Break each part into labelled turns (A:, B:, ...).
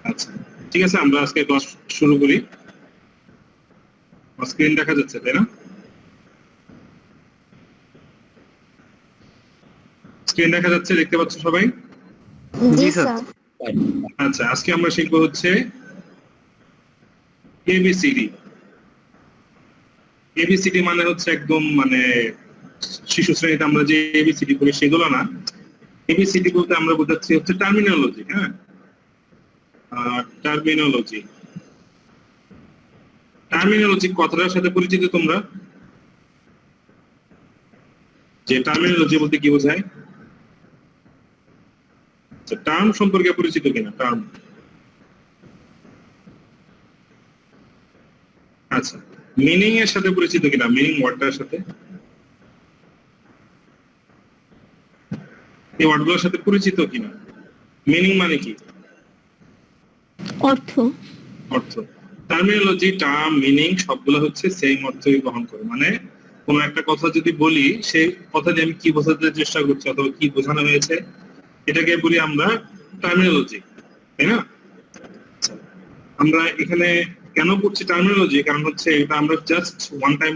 A: আচ্ছা, ঠিক আছে, আমরা আজকে ক্লাস শুরু করি। স্ক্রিন দেখা যাচ্ছে তাই না? স্ক্রিন দেখা যাচ্ছে, দেখতে পাচ্ছ সবাই?
B: জি স্যার।
A: আচ্ছা, আজকে আমরা শিখবো হচ্ছে এবিসিডি। এবিসিডি মানে হচ্ছে একদম মানে শিশু শ্রেণীতে আমরা যে এবিসিডি করি সেগুলো না। এবিসিডি বলতে আমরা বোঝাচ্ছি হচ্ছে টার্মিনোলজি। হ্যাঁ, টার্মিনোলজি। টার্মিনোলজি কথাটার সাথে পরিচিত তোমরা? যে টার্মিনোলজি বলতে কি বোঝায়? টার্ম সম্পর্কে পরিচিত কিনা? টার্ম, আচ্ছা, মিনিং এর সাথে পরিচিত কিনা? মিনিং ওয়ার্ডটার সাথে, এই ওয়ার্ডগুলোর সাথে পরিচিত কিনা? মিনিং মানে কি?
B: অর্থ।
A: অর্থ। টার্মিনোলজি, টার্ম, মিনিং সবগুলো হচ্ছে সেম অর্থই বহন করে। মানে কোন একটা কথা যদি বলি, সেই কথা দিয়ে আমি কি বোঝাতে চেষ্টা করছি অথবা কি বোঝানো হয়েছে, এটাকে বলি আমরা টার্মিনোলজি, তাই না? আমরা এখানে কেন পড়ছি টার্মিনোলজি? কারণ হচ্ছে এটা আমরা জাস্ট ওয়ান টাইম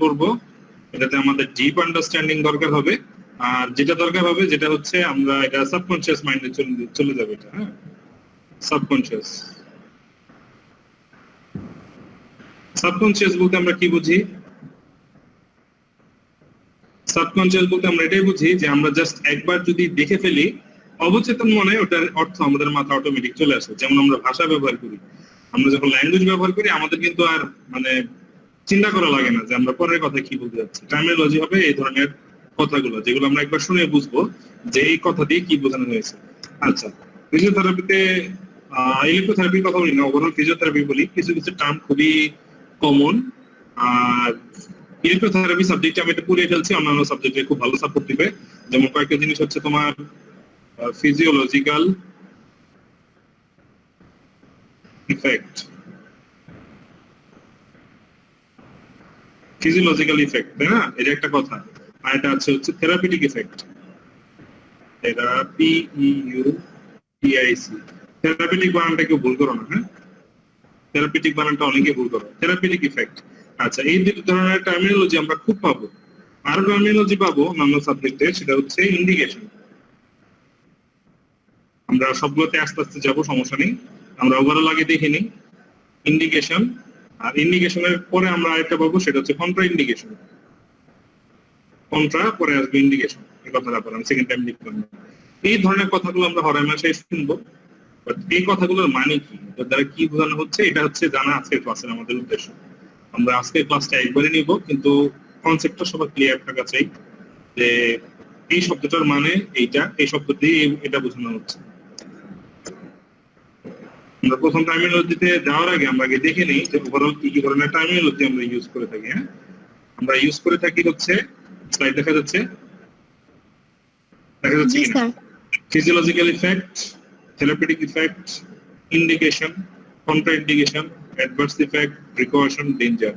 A: পড়বো। এটাতে আমাদের ডিপ আন্ডারস্ট্যান্ডিং দরকার হবে। আর যেটা দরকার হবে যেটা হচ্ছে আমরা এটা সাবকনশিয়াস মাইন্ডে চলে যাবে এটা। হ্যাঁ, সাবকনশিয়াস। সাবকনশিয়াস বলতে আমরা কি বুঝি? সাবকনশিয়াস বলতে আমরা এটাই বুঝি যে আমরা জাস্ট একবার যদি দেখে ফেলি, অবচেতন মনে ওটার অর্থ আমাদের মাথা অটোমেটিক চলে আসে। যেমন আমরা ভাষা ব্যবহার করি, আমরা যখন ল্যাঙ্গুয়েজ ব্যবহার করি আমাদের কিন্তু আর মানে চিন্তা করা লাগে না যে আমরা পরের কথা কি বলতে যাচ্ছি। টার্মিনোলজি হবে এই ধরনের কথাগুলো যেগুলো আমরা একবার শুনে বুঝবো যে এই কথা দিয়ে কি বোঝানো হয়েছে। আচ্ছা, ফিজিওথেরাপিতে ইলেকট্রোথেরাপির কথা বলি না, ওভারঅল ফিজিওথেরাপি বলি। কিছু কিছু টার্ম খুবই কমন। আর ইলেকট্রোথেরাপি সাবজেক্টে আমি এটা পুড়িয়ে ফেলছি, অন্যান্য সাবজেক্টে খুব ভালো সাপোর্ট দিবে। যেমন কয়েকটা জিনিস হচ্ছে তোমার ফিজিওলজিক্যাল ইফেক্ট, ফিজিওলজিক্যাল ইফেক্ট, তাই না? এটা একটা কথা। আর এটা হচ্ছে therapeutic effect. Therapy, U T I C. Therapeutic বানানটা কেউ ভুল করো না, হ্যাঁ? থেরাপিউটিক বানানটা অনেকে ভুল করো। Therapeutic effect. আচ্ছা, এই দুই ধরনের টার্মিনোলজি আমরা খুব পাবো। আরো টার্মিনোলজি পাবো অন্যান্য সাবজেক্টে, সেটা হচ্ছে ইন্ডিকেশন। আমরা সবগুলোতে আস্তে আস্তে যাবো, সমস্যা নেই। আমরা ওভারঅল আগে দেখে নিই ইন্ডিকেশন। আর ইন্ডিকেশনের পরে আমরা আরেকটা পাবো, সেটা হচ্ছে কন্ট্রা ইন্ডিকেশন। কন্ট্রা পরে আসবে ইন্ডিকেশন। এই কথাটা পরে আমি সেকেন্ড টাইম লিখলাম। এই ধরনের কথাগুলো আমরা হরাই মাসে শুনবো। বাট এই কথাগুলোর মানে কি, এর দ্বারা কি বোঝানো হচ্ছে, এটা হচ্ছে জানা আজকের ক্লাসের আমাদের উদ্দেশ্য। আমরা আজকের ক্লাসটা একবারই নিব, কিন্তু কনসেপ্টটা সবার ক্লিয়ার থাকা চাই যে এই শব্দটার মানে এইটা, এই শব্দ দিয়ে এটা বোঝানো হচ্ছে। আমরা প্রথম টার্মিনোলজিতে যাওয়ার আগে আমরা আগে দেখে নিই যে ওভারঅল কি কি ধরনের টার্মিনোলজি আমরা ইউজ করে থাকি। হ্যাঁ, আমরা ইউজ করে থাকি হচ্ছে, স্লাইড দেখা যাচ্ছে, দেখা যাচ্ছে কিনা? Physiological effect, therapeutic effect, indication, contra indication, adverse effect, precaution, danger.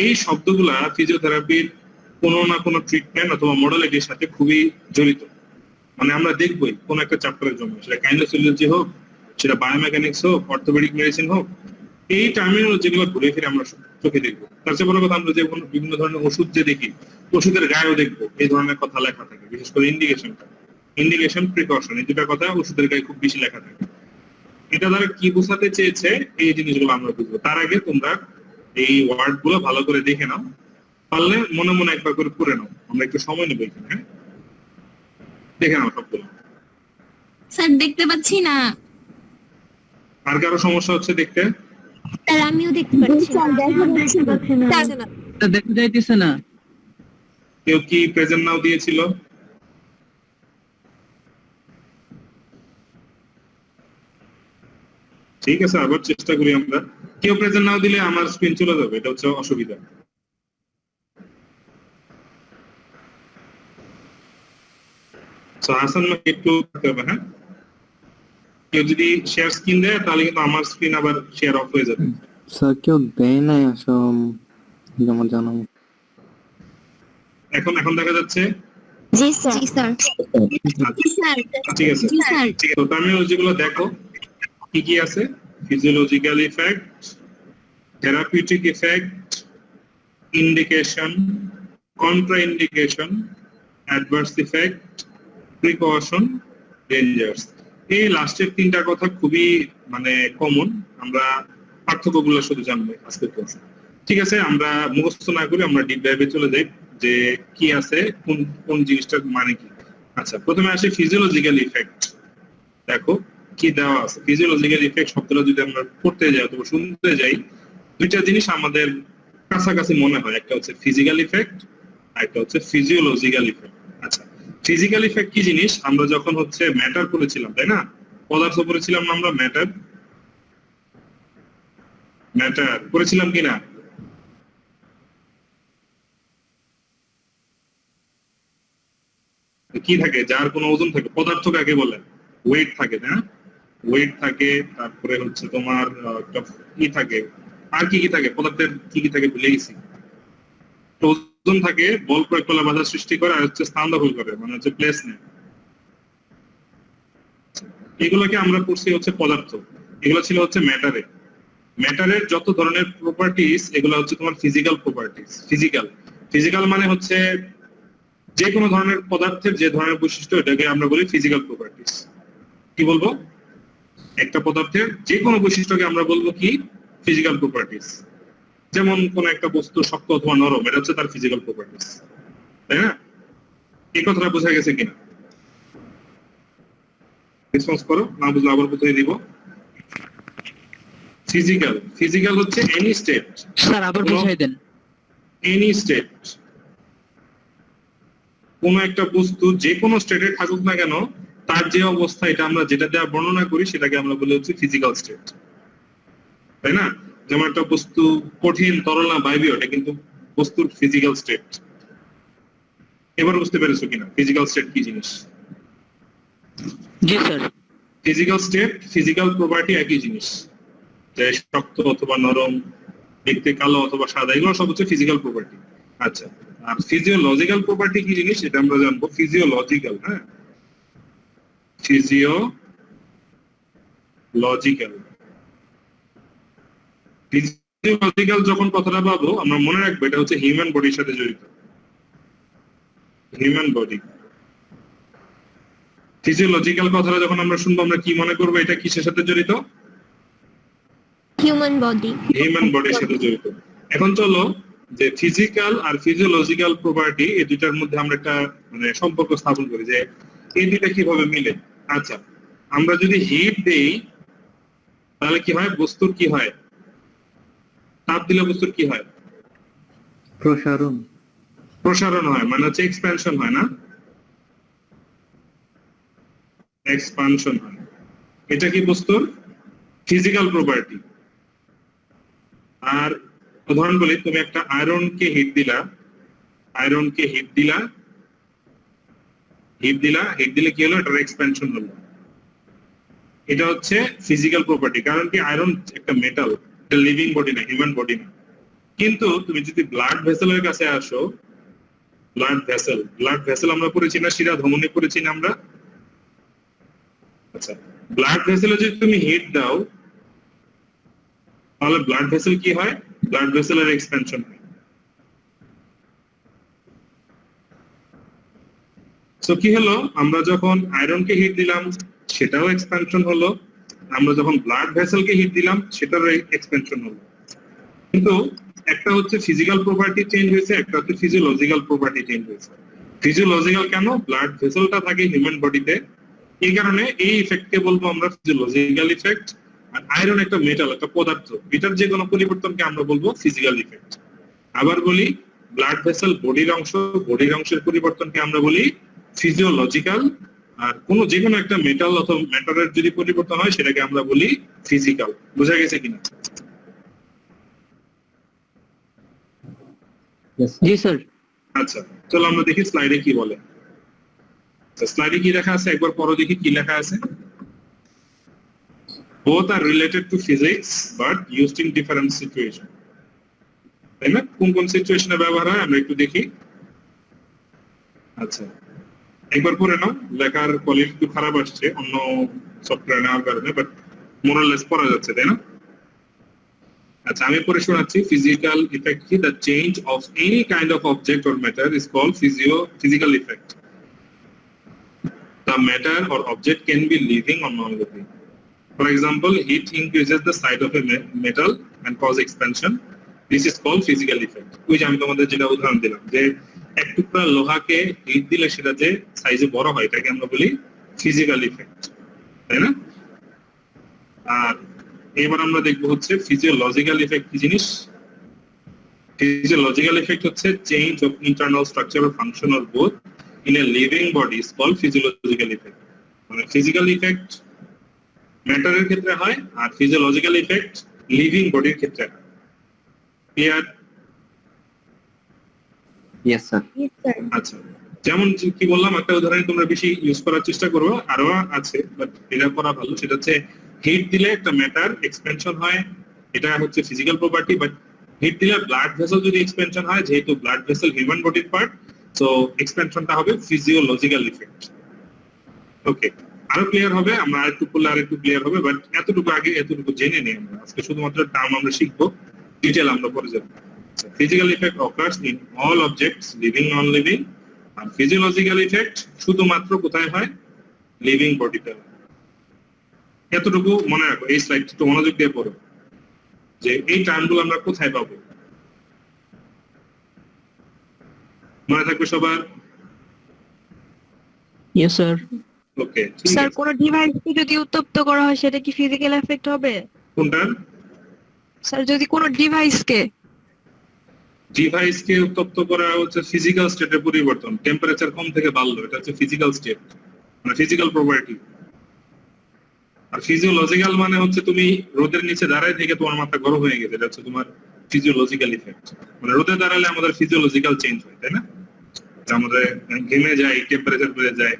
A: এই শব্দগুলা ফিজিওথেরাপির কোনো না কোনো ট্রিটমেন্ট অথবা মডেলিটির সাথে খুবই জড়িত। মানে আমরা দেখবই কোন একটা চ্যাপ্টারের জন্য, সেটা কাইনেসোলজি হোক, সেটা বায়োমেকানিক্স হোক, অর্থোপেডিক মেডিসিন হোক, এই টার্মিনোলজি গুলো ঘুরে ফিরে আমরা চোখে দেখবো। তার চেয়ে বড় কথা, আমরা যে বিভিন্ন ধরনের ওষুধ যে দেখি, ওষুধের গায়েও দেখবো এই ধরনের কথা লেখা থাকে। বিশেষ করে ইন্ডিকেশনটা, ইন্ডিকেশন, প্রিকশন, এই দুটা কথা ওষুধের গায়ে খুব বেশি লেখা থাকে। এটা দ্বারা কি বোঝাতে চেয়েছে এই জিনিসগুলো আমরা বুঝবো। তার আগে তোমরা এই ওয়ার্ড গুলো ভালো করে দেখে নাও, পারলে মনে মনে একবার করে পড়ে নাও। আমরা একটু সময় নেবো এখানে। হ্যাঁ, দেখে নাও সবগুলো।
B: স্যার দেখতে পাচ্ছি না।
A: আর কারো সমস্যা হচ্ছে দেখতে?
B: স্যার আমিও দেখতে পাচ্ছি না।
C: দেখা যাইতেছে না।
A: কেউ কি প্রেজেন্ট নাও দিয়েছিল? ঠিক আছে, আবার চেষ্টা করি আমরা। কেউ প্রেজেন্ট নাও দিলে আমার স্ক্রিন চলে যাবে, এটা হচ্ছে অসুবিধা। হাসান মাকে একটু থাকতে হবে। হ্যাঁ, কেউ যদি শেয়ার স্ক্রিন দেয় তাহলে কিন্তু আমার স্ক্রিন আবার শেয়ার অফ হয়ে যাবে।
D: স্যার কেউ দেয় নাই আসলে, আমার জানা।
A: এখন দেখা যাচ্ছে?
B: জি স্যার জি স্যার স্যার
A: ঠিক আছে
B: জি স্যার
A: ঠিক আছে, তো টার্মিনোলজিগুলো দেখো কি কি আছে। Physiological effect, therapeutic effect, indication, contraindication, adverse effect, precaution, dangers. এই লাস্টের তিনটা কথা খুবই মানে কমন, আমরা পার্থক্যগুলো শুধু জানবো আজকের ক্লাসে। ঠিক আছে, আমরা মুখস্থ না করে আমরা ডিপ ডাইভে চলে যাই যে কি আছে, কোন কোন জিনিসটার মানে কি। আচ্ছা, প্রথমে আসে ফিজিওলজিক্যাল ইফেক্ট। দেখো কি দেওয়া আছে। ফিজিওলজিক্যাল ইফেক্ট শব্দটা যদি আমরা পড়তে যাই অথবা শুনতে যাই, দুইটা জিনিস আমাদের কাছাকাছি মনে হয়, একটা হচ্ছে ফিজিক্যাল ইফেক্ট আর একটা হচ্ছে ফিজিওলজিক্যাল ইফেক্ট। আচ্ছা, ফিজিক্যাল ইফেক্ট কি জিনিস? আমরা যখন হচ্ছে ম্যাটার পড়েছিলাম, তাই না, পদার্থ পড়েছিলাম না আমরা, ম্যাটার ম্যাটার পড়েছিলাম কিনা? কি থাকে, যার কোনো ওজন থাকে, পদার্থ কাকে বলে? ওয়েট থাকে, তাই না? ওয়েট থাকে, তারপরে হচ্ছে তোমার একটা কি থাকে, আর কি কি থাকে, পদার্থের কি কি থাকে ভুলে গেছি। তো ওজন থাকে, বল প্রয়োগ করলে বাধা সৃষ্টি করে, আর হচ্ছে স্থান দখল করে, মানে হচ্ছে প্লেস নেয়। এগুলোকে আমরা পড়ছি হচ্ছে পদার্থ, এগুলো ছিল হচ্ছে ম্যাটারে। ম্যাটারের যত ধরনের প্রপার্টিজ এগুলো হচ্ছে তোমার ফিজিক্যাল প্রপার্টিজ। ফিজিক্যাল ফিজিক্যাল মানে হচ্ছে যে কোনো ধরনের পদার্থের যে ধরনের বৈশিষ্ট্য, এটাকে আমরা বলি ফিজিক্যাল প্রপার্টিজ। কি বলবো? একটা পদার্থের যে কোনো বৈশিষ্ট্যকে আমরা বলবো কি? Physical properties. যেমন কোন একটা বস্তু শক্ত অথবা নরম, এটা হচ্ছে তার ফিজিক্যাল প্রপার্টিজ, তাই না? এই কথাটা বোঝা গেছে কিনা? রেসপন্স করো, না বুঝলে আবার কোথায় দিব। ফিজিক্যাল ফিজিক্যাল হচ্ছে এনি স্টেট।
C: স্যার আবার বুঝাই দেন।
A: এনি স্টেট, কোন একটা বস্তু যে কোনো স্টেটে থাকুক না কেন, তার যে অবস্থা, এটা আমরা যেটা দেওয়া বর্ণনা করি সেটাকে আমরা বলি হচ্ছে ফিজিক্যাল স্টেট, তাই না? যেমন একটা বস্তু কঠিন, তরল না বায়বীয়, এটা কিন্তু বস্তুর ফিজিক্যাল স্টেট। এবার বুঝতে পেরেছো কিনা ফিজিক্যাল স্টেট কি জিনিস?
C: জি sir.
A: Physical state, physical property একই জিনিস, যে শক্ত অথবা নরম, দেখতে কালো অথবা সাদা, এগুলো সব হচ্ছে ফিজিক্যাল প্রপার্টি। আচ্ছা, আর ফিজিওলজিক্যাল প্রপার্টি কি জিনিস এটা আমরা জানবো। ফিজিওলজিক্যাল, হ্যাঁ, ফিজিওলজিক্যাল ফিজিওলজিক্যাল যখন কথাটা পাবো আমরা মনে রাখবো এটা হচ্ছে হিউম্যান বডির সাথে জড়িত। হিউম্যান বডি ফিজিওলজিক্যাল কথাটা যখন আমরা শুনবো আমরা কি মনে করবো, এটা কিসের সাথে জড়িত?
B: হিউম্যান বডি
A: হিউম্যান বডির সাথে জড়িত। এখন চলো যে ফিজিক্যাল আর ফিজিওলজিক্যাল প্রপার্টি এই দুইটার মধ্যে আমরা একটা মানে সম্পর্ক স্থাপন করি, যে এই দুইটা কিভাবে মিলে। আচ্ছা, আমরা যদি হিট দেই তাহলে কি হয়, বস্তুর কি হয়? তাপ দিলে বস্তুর কি হয়?
D: প্রসারণ।
A: প্রসারণ হয়, মানে হচ্ছে এক্সপ্যানশন হয়, না? এক্সপানশন হয়। এটা কি বস্তুর ফিজিক্যাল প্রপার্টি। আর উদাহরণ বলি, তুমি একটা আয়রনকে হিট দিলা, আয়রনকে হিট দিলা, হিট দিলে কি হলো, এটার এক্সপ্যানশন হলো। এটা হচ্ছে ফিজিক্যাল প্রপার্টি, কারণ কি আয়রন একটা মেটাল, এটা লিভিং বডি না, হিউম্যান বডি না। কিন্তু তুমি যদি ব্লাড ভেসেলের কাছে আসো, ব্লাড ভেসেল আমরা পড়েছি না, শিরা ধমনী পড়েছি না আমরা। আচ্ছা, ব্লাড ভেসেলে যদি তুমি হিট দাও তাহলে ব্লাড ভেসেল কি হয়? ব্লাড ভেসেলের এক্সপ্যানশন হয়। সো কি হলো, আমরা যখন আয়রনকে হিট দিলাম সেটাও এক্সপ্যানশন হলো, আমরা যখন ব্লাড ভেসেলকে হিট দিলাম সেটারও এক্সপ্যানশন হলো। কিন্তু একটা হচ্ছে ফিজিক্যাল প্রপার্টি চেঞ্জ হয়েছে, একটা হচ্ছে ফিজিওলজিক্যাল প্রপার্টি চেঞ্জ হয়েছে। ফিজিওলজিক্যাল কেন? ব্লাড ভেসেলটা থাকে হিউম্যান বডিতে, এই কারণে এই ইফেক্টকে বলবো আমরা ফিজিওলজিক্যাল ইফেক্ট। আর আয়রন একটা মেটাল, একটা পদার্থ, এটার যে কোনো পরিবর্তনকে আমরা বলবো ফিজিক্যাল ইফেক্ট। আবার বলি, ব্লাড ভেসেল বডির অংশ, বডির অংশের পরিবর্তনকে আমরা বলি ফিজিওলজিক্যাল। আর কোন যে কোনো একটা মেটাল অথবা ম্যাটারের যদি পরিবর্তন হয় সেটাকে আমরা বলি ফিজিক্যাল। বোঝা গেছে কিনা?
C: জি স্যার।
A: আচ্ছা, চলো আমরা দেখি স্লাইডে কি বলে। স্লাইডে কি লেখা আছে একবার পড়ো দেখি কি লেখা আছে। Both are related to physics but used in different situation. তাই না? কোন কোন সিচুয়েশনে ব্যবহার হয় আমরা একটু দেখি। আচ্ছা, একবার পড়ে নাও, লেখার কোয়ালিটি একটু খারাপ আসছে অন্য সফটওয়্যার নেওয়ার কারণে, বাট মোরালেস পড়া যাচ্ছে, তাই না? আচ্ছা, আমি পড়ে শোনাচ্ছি। ফিজিক্যাল ইফেক্ট কি? The change of any kind of object or matter is called physical effect. The matter or object can be living or non-living. For example, heat increases the size of a metal and cause expansion. This is called physical effect. ওই যে আমি তোমাদের যেটা উদাহরণ দিলাম যে এক টুকরা লোহাকে হিট দিলে সেটা যে সাইজে বড় হয়, এটাকে আমরা বলি ফিজিক্যাল ইফেক্ট, তাই না? আর এবার আমরা দেখবো হচ্ছে ফিজিওলজিক্যাল ইফেক্ট কি জিনিস। ফিজিওলজিক্যাল ইফেক্ট হচ্ছে change of internal structure or function or both in a living body is called physiological effect. মানে physical effect ম্যাটারের ক্ষেত্রে হয় আর physiological effect লিভিং বডির ক্ষেত্রে হয়। Clear?
D: Yes sir.
B: Yes, sir.
A: আচ্ছা, যেমন কি বললাম, একটা উদাহরণ তোমরা বেশি ইউজ করার চেষ্টা করবো, আরো আছে বাট এটা করা ভালো। সেটা হচ্ছে হিট দিলে একটা ম্যাটার এক্সপেনশন হয়, এটা হচ্ছে ফিজিক্যাল প্রপার্টি। বাট হিট দিলে ব্লাড ভেসেল যদি এক্সপেনশন হয়, যেহেতু ব্লাড ভেসেল হিউম্যান বডির পার্ট, সো এক্সপেনশনটা হবে ফিজিওলজিক্যাল ইফেক্ট। ওকে, আরো ক্লিয়ার হবে, আমরা আরেকটু পড়লে আরেকটু ক্লিয়ার হবে, বাট এতটুকু আগে এতটুকু জেনে নিই আমরা। আজকে শুধুমাত্র টার্ম আমরা শিখবো, ডিটেল আমরা পরে যাবো। Physical effect occurs in all objects, living non living. আর ফিজিওলজিক্যাল ইফেক্ট শুধুমাত্র কোথায় হয়? লিভিং বডিতে। এতটুকু মনে রাখো, এই স্লাইডটা একটু মনোযোগ দিয়ে পড়ো যে এই টার্মগুলো আমরা কোথায় পাবো। মনে থাকবে সবার?
C: Yes sir.
A: ওকে,
E: স্যার কোন ডিভাইসকে যদি উত্তপ্ত করা হয় সেটা কি ফিজিক্যাল এফেক্ট হবে?
A: কোনটার?
E: স্যার যদি কোন
A: ডিভাইসকে উত্তপ্ত করা হচ্ছে ফিজিক্যাল স্টেটের পরিবর্তন। টেম্পারেচার কম থেকে বাড়লো, এটা হচ্ছে ফিজিক্যাল স্টেট, মানে ফিজিক্যাল প্রপার্টি। আর ফিজিওলজিক্যাল মানে হচ্ছে তুমি রোদের নিচে দাঁড়ায় থেকে তোমার মাথা গরম হয়ে গেছে, এটা হচ্ছে তোমার ফিজিওলজিক্যাল ইফেক্ট। মানে রোদে দাঁড়ালে আমাদের ফিজিওলজিক্যাল চেঞ্জ হয়, তাই না? আমাদের ঘেমে যায়, টেম্পারেচার বেড়ে যায়,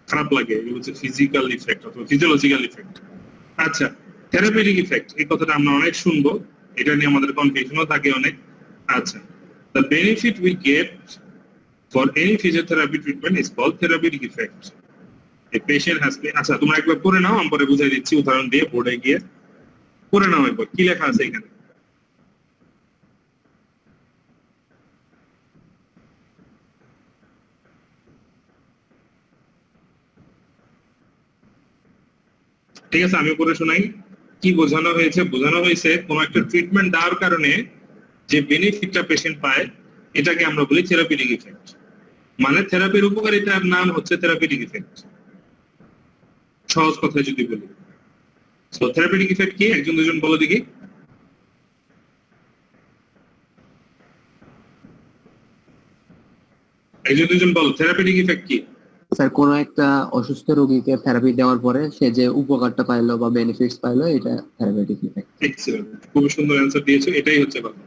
A: খারাপ লাগে, এগুলো হচ্ছে ফিজিক্যাল ইফেক্ট অথবা ফিজিওলজিক্যাল ইফেক্ট। আচ্ছা, থেরাপিউটিক ইফেক্ট, এই কথাটা আমরা অনেক শুনবো, এটা নিয়ে আমাদের কনফিউশনও থাকে অনেক। আচ্ছা, the benefit we get for any physiotherapy treatment is called therapeutic effect. A patient has been, আচ্ছা তোমরা একবার পড়ে নাও, আমি পরে বুঝাই দিচ্ছি উদাহরণ দিয়ে, বোর্ডে গিয়ে পড়ে নাও একবার কি লেখা আছে এখানে। ঠিক আছে, আমি পড়ে শোনাই কি বোঝানো হয়েছে। বোঝানো হয়েছে কোন একটা ট্রিটমেন্ট দেওয়ার কারণে যে বেনিফিটটা পেশেন্ট পায়, এটাকে আমরা বলি থেরাপিউটিক ইফেক্ট। মানে থেরাপির উপকারিতার নাম হচ্ছে থেরাপিউটিক ইফেক্ট, সহজ কথায় যদি বলি। সো থেরাপিউটিক ইফেক্ট কি? একজন দুজন বলো দেখি। একজন দুজন বলো, থেরাপিউটিক ইফেক্ট কি?
D: স্যার কোন একটা অসুস্থ রোগীকে থেরাপি দেওয়ার পরে সে যে উপকারটা পাইলো বা বেনিফিটস পাইলো, এটা থেরাপিউটিক ইফেক্ট।
A: এক্সিলেন্ট, খুব সুন্দর অ্যানসার দিয়েছো, এটাই হচ্ছে কথা।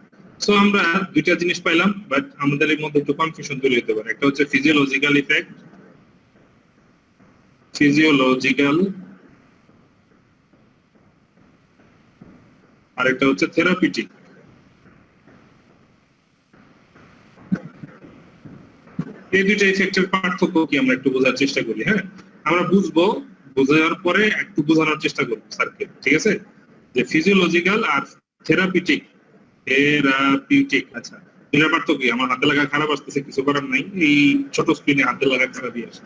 A: সো আমরা দুইটা জিনিস পাইলাম, বাট আমাদের এর মধ্যে একটু কনফিউশন তৈরি হতে পারে। একটা হচ্ছে ফিজিওলজিক্যাল ইফেক্ট, ফিজিওলজিক্যাল, আর একটা হচ্ছে থেরাপিউটিক। এই দুইটা ইফেক্টের পার্থক্য কি আমরা একটু বোঝার চেষ্টা করি। হ্যাঁ, আমরা বুঝবো, বোঝার পরে একটু বোঝানোর চেষ্টা করবো স্যারকে, ঠিক আছে? যে ফিজিওলজিক্যাল আর থেরাপিউটিক। আচ্ছা, এটা পার্থক্য কি? আমার হাতে লাগা খারাপ আসতেছে, কিছু করার নাই, এই ছোট স্ক্রিনে হাতে লাগা খারাপই আসে।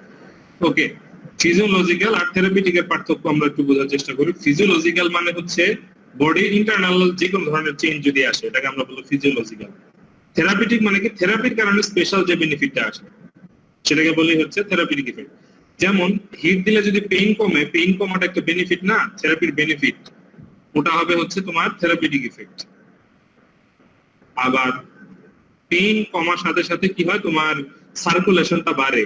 A: ওকে, ফিজিওলজিক্যাল আর থেরাপিউটিক এর পার্থক্য আমরা একটু বোঝার চেষ্টা করি। ফিজিওলজিক্যাল মানে হচ্ছে বডির ইন্টারনাল যে কোনো ধরনের চেঞ্জ যদি আসে, এটাকে আমরা বলবো ফিজিওলজিক্যাল। থেরাপিউটিক মানে কি? থেরাপির কারণে স্পেশাল যে বেনিফিটটা আসে সেটাকে বলি হচ্ছে থেরাপিউটিক ইফেক্ট। যেমন হিট দিলে যদি পেইন কমে, পেইন কমাটা একটা বেনিফিট না, থেরাপির বেনিফিট, ওটা হবে হচ্ছে তোমার থেরাপিউটিক ইফেক্ট। আবার পেইন কমার সাথে সাথে কি হয়, তোমার সার্কুলেশনটা বাড়ে।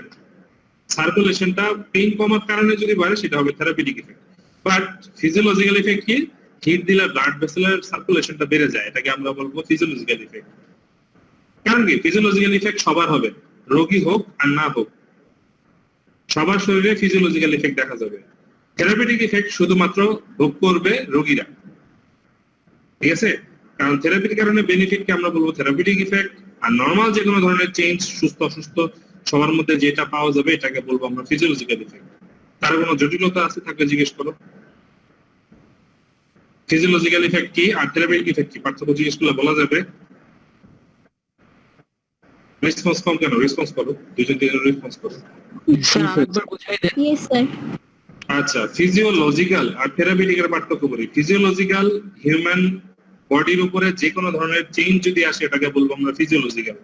A: সার্কুলেশনটা পেইন কমার কারণে যদি বাড়ে, সেটা হবে therapeutic effect. But physiological effect কি? হিট দিলে ব্লাড ভেসেলের সার্কুলেশনটা বেড়ে যায়, এটাকে আমরা বলবো ফিজিওলজিক্যাল ইফেক্ট। কারণ কি? ফিজিওলজিক্যাল ইফেক্ট সবার হবে, রোগী হোক আর না হোক, সবার শরীরে ফিজিওলজিক্যাল ইফেক্ট দেখা যাবে। থেরাপিউটিক ইফেক্ট শুধুমাত্র ভোগ করবে রোগীরা, ঠিক আছে? কারণ থেরাপির কারণে বেনিফিটকে আমরা বলবো থেরাপিউটিক ইফেক্ট, আর নরমাল যে কোনো ধরনের চেঞ্জ, সুস্থ অসুস্থ সবার মধ্যে যেটা পাওয়া যাবে এটাকে বলবো আমরা ফিজিওলজিক্যাল ইফেক্ট। তার কোনো জটিলতা আছে থাকলে জিজ্ঞেস করো। ফিজিওলজিক্যাল ইফেক্ট কি আর থেরাপিউটিক ইফেক্ট কি, পার্থক্য জিজ্ঞেস করলে বলা যাবে। রেসপন্স কম কেন? রেসপন্স করো, দুইজন তিনজন রেসপন্স করো।
C: স্যার আরেকবার বুঝাই দেন।
B: Yes sir.
A: আচ্ছা, ফিজিওলজিক্যাল আর থেরাপিউটিকের পার্থক্য বলি। ফিজিওলজিক্যাল হিউম্যান বডির উপরে যে কোনো ধরনের চেঞ্জ যদি আসে এটাকে বলবো আমরা ফিজিওলজিক্যাল।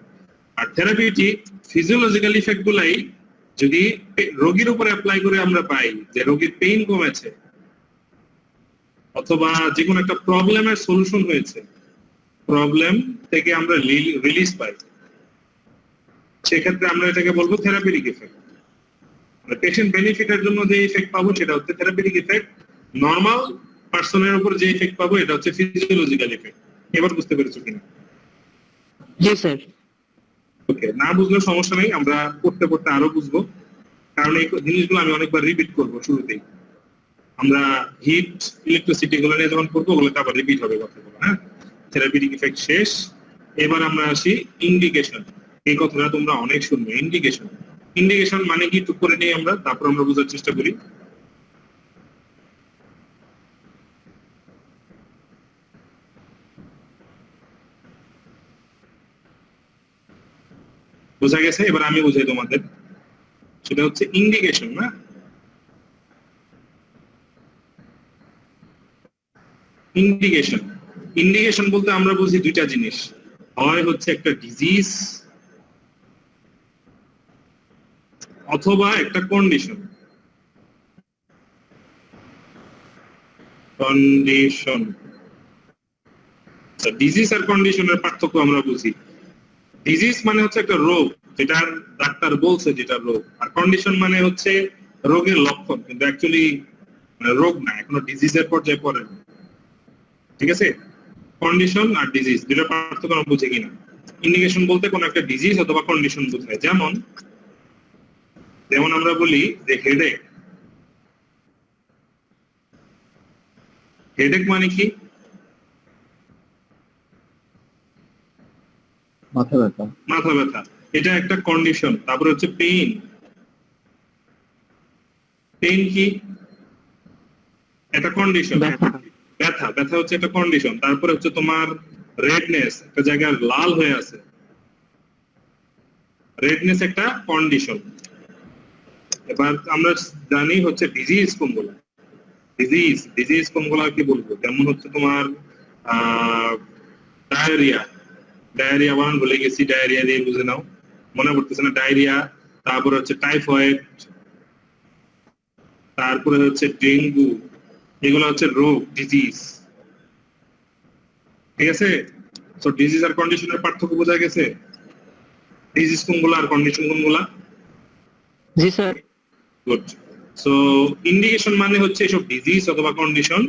A: আর থেরাপিউটিক ফিজিওলজিক্যাল ইফেক্ট গুলাই যদি রোগীর উপরে অ্যাপ্লাই করে আমরা পাই যে রোগীর পেইন কমেছে অথবা যে কোনো একটা প্রবলেমের সলিউশন হয়েছে, প্রবলেম থেকে আমরা রিলিজ পাই, সেক্ষেত্রে আমরা এটাকে বলবো থেরাপিউটিক ইফেক্ট। পেশেন্ট বেনিফিটের জন্য যে ইফেক্ট পাবো সেটা হচ্ছে থেরাপিউটিক ইফেক্ট। নরমাল পার্সনের উপর যে ইফেক্ট পাবো এটা হচ্ছে ফিজিওলজিক্যাল ইফেক্ট। এবার বুঝতে পেরেছো কিনা?
C: জি স্যার।
A: ওকে, না বুঝলে সমস্যা নেই, আমরা পড়তে পড়তে আরো বুঝবো, কারণ এই জিনিসগুলো আমি অনেকবার রিপিট করবো শুরুতেই। আমরা হিট ইলেকট্রিসিটি গুলো নিয়ে যখন পড়বো ওগুলোতে আবার রিপিট হবে কথাগুলো। হ্যাঁ, থেরাপিউটিক ইফেক্ট শেষ। এবার আমরা আসি ইন্ডিকেশন। এই কথাটা তোমরা অনেক শুনবে, ইন্ডিকেশন। ইন্ডিকেশন মানে কি টুক করে নিয়ে আমরা, তারপর আমরা বোঝার চেষ্টা করি। বোঝা গেছে? এবার আমি বুঝাই তোমাদের। সেটা হচ্ছে ইন্ডিকেশন। না, ইন্ডিকেশন, ইন্ডিকেশন বলতে আমরা বুঝি দুইটা জিনিস। হয় হচ্ছে একটা ডিজিজ অথবা একটা কন্ডিশন। কন্ডিশন, ডিজিজ আর কন্ডিশনের পার্থক্য আমরা বুঝি। ডিজিজ মানে হচ্ছে একটা রোগ, যেটা ডাক্তার বলছে যেটা রোগ, আর কন্ডিশন মানে হচ্ছে রোগের লক্ষণ, কিন্তু অ্যাকচুয়ালি রোগ না, এখনো ডিজিজের পর্যায়ে পড়ে না। ঠিক আছে, কন্ডিশন আর ডিজিজ দুটো পার্থক্য আমরা বুঝি কিনা। ইন্ডিকেশন বলতে কোন একটা ডিজিজ অথবা কন্ডিশন বোঝায়। যেমন যেমন আমরা বলি যে হেডেক। হেডেক মানে কি?
D: মাথা ব্যথা।
A: মাথা ব্যথা, এটা একটা কন্ডিশন। তারপরে হচ্ছে পেইন। পেইন কি? একটা কন্ডিশন।
C: ব্যথা।
A: ব্যথা, ব্যথা হচ্ছে একটা কন্ডিশন। তারপরে হচ্ছে তোমার রেডনেস, একটা জায়গায় লাল হয়ে আছে, রেডনেস একটা কন্ডিশন। এবার আমরা জানি হচ্ছে ডিজিজ কোনগুলো। ডিজিজ ডিজিজ কোনগুলো কি বলবো, যেমন হচ্ছে তোমার ডায়রিয়া। ডায়রিয়া বানান ভুলে গেছি, ডায়রিয়া দিয়ে বুঝে নাও, মনে পড়তেছে না। ডায়রিয়া, তারপরে হচ্ছে টাইফয়েড, তারপরে হচ্ছে ডেঙ্গু। এগুলো হচ্ছে রোগ, ডিজিজ। ঠিক আছে, তো ডিজিজ আর কন্ডিশনের পার্থক্য বোঝা গেছে। ডিজিজ কোনগুলো আর কন্ডিশন কোনগুলা?
C: জি স্যার।
A: গুড। সো ইন্ডিকেশন মানে হচ্ছে এসব ডিজিজ অথবা কন্ডিশন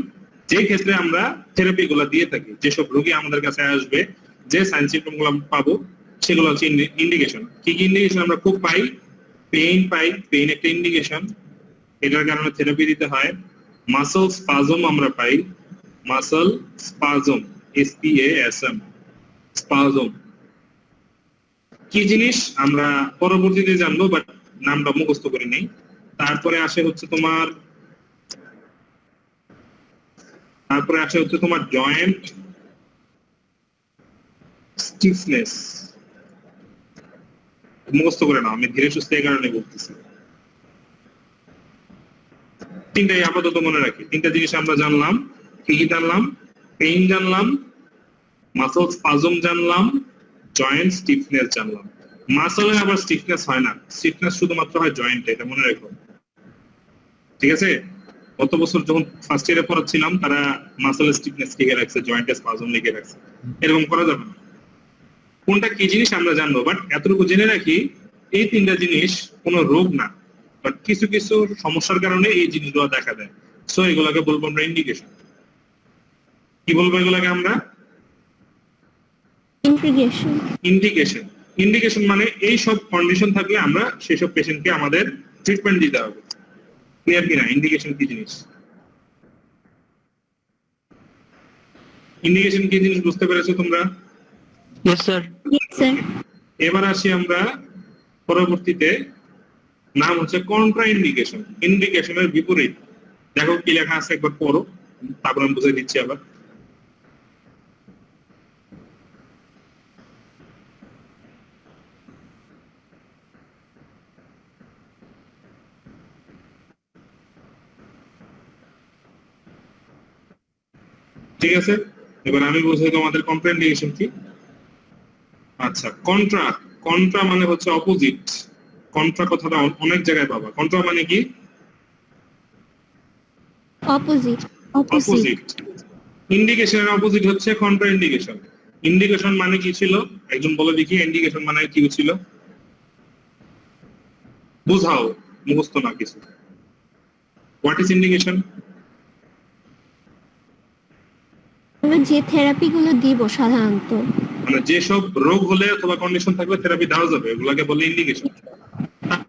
A: যে ক্ষেত্রে আমরা থেরাপি গুলা দিয়ে থাকি। যেসব রোগী আমাদের কাছে আসবে, যে সাইন সিম্পটম গুলো পাবো, সেগুলো হচ্ছে ইন্ডিকেশন। কি কি ইন্ডিকেশন আমরা খুব পাই? পেইন পাই, পেইন একটা ইন্ডিকেশন, এটার কারণে থেরাপি দিতে হয়। মাসল স্পাজম আমরা পাই, মাসল স্পাজম, SPASM, স্পাজম কি জিনিস আমরা পরবর্তীতে জানবো, বাট নামটা মুখস্থ করে নেই। তারপরে আসে হচ্ছে তোমার জয়েন্ট স্টিফনেস। মুখস্থ করে নাও, আমি ধীরে সুস্থে এই কারণে বলতেছি। তিনটাই আপাতত মনে রাখি। তিনটা জিনিস আমরা জানলাম। কি কি জানলাম? পেইন জানলাম, মাসল স্পাজম জানলাম, জয়েন্ট স্টিফনেস জানলাম। মাসলে আবার স্টিফনেস হয় না, স্টিফনেস শুধুমাত্র হয় জয়েন্টে, এটা মনে রাখো। ঠিক আছে, গত বছর যখন ফার্স্ট ইয়ারে পড়াচ্ছিলাম তারা মাসল স্টিফনেস লিখে রাখছে, জয়েন্ট স্পাজম লিখে রাখছে। এরকম করা যাবে না। কোনটা কি জিনিস আমরা জানবো, বাট এতটুকু জেনে রাখি এই তিনটা জিনিস কোনো রোগ না, বাট কিছু কিছু সমস্যার কারণে এই জিনিসগুলো দেখা দেয়। সো এগুলোকে বলবো আমরা ইন্ডিকেশন। কি বলবো এগুলোকে আমরা?
B: ইন্টিগ্রেশন।
A: ইন্ডিকেশন। ইন্ডিকেশন মানে এই সব কন্ডিশন থাকলে আমরা সেসব পেশেন্টকে আমাদের ট্রিটমেন্ট দিতে হবে। ক্লিয়ার কিনা? ইন্ডিকেশন কি জিনিস? ইন্ডিকেশন কি জিনিস বুঝতে পেরেছো তোমরা?
C: Yes sir.
B: Yes sir.
A: এবার আসি আমরা পরবর্তীতে নাম হচ্ছে কন্ট্রা ইন্ডিকেশন, ইন্ডিকেশনের বিপরীত। দেখো কি লেখা আছে একবার পড়ো, তারপর আমি বুঝিয়ে দিচ্ছি আবার। ঠিক আছে, এবার আমি বুঝাই তোমাদের কন্ট্রা ইন্ডিকেশন কি। আচ্ছা, কন্ট্রা, কন্ট্রা মানে হচ্ছে অপোজিট। কন্ট্রা কথাটা অনেক জায়গায় পাবা। কন্ট্রা মানে কি?
B: অপোজিট।
A: অপোজিট। ইন্ডিকেশনের অপোজিট হচ্ছে কন্ট্রা ইন্ডিকেশন। ইন্ডিকেশন মানে কি ছিল একজন বলে দেখি, ইন্ডিকেশন মানে কি ছিল? বুঝাও, মুখস্থ না কিছু। What is indication?
B: আমরা যে থেরাপি গুলো দিব সাধারণত,
A: মানে যেসব রোগ হলে অথবা কন্ডিশন থাকলে থেরাপি দেওয়া যাবে, এগুলাকে বলে ইন্ডিকেশন।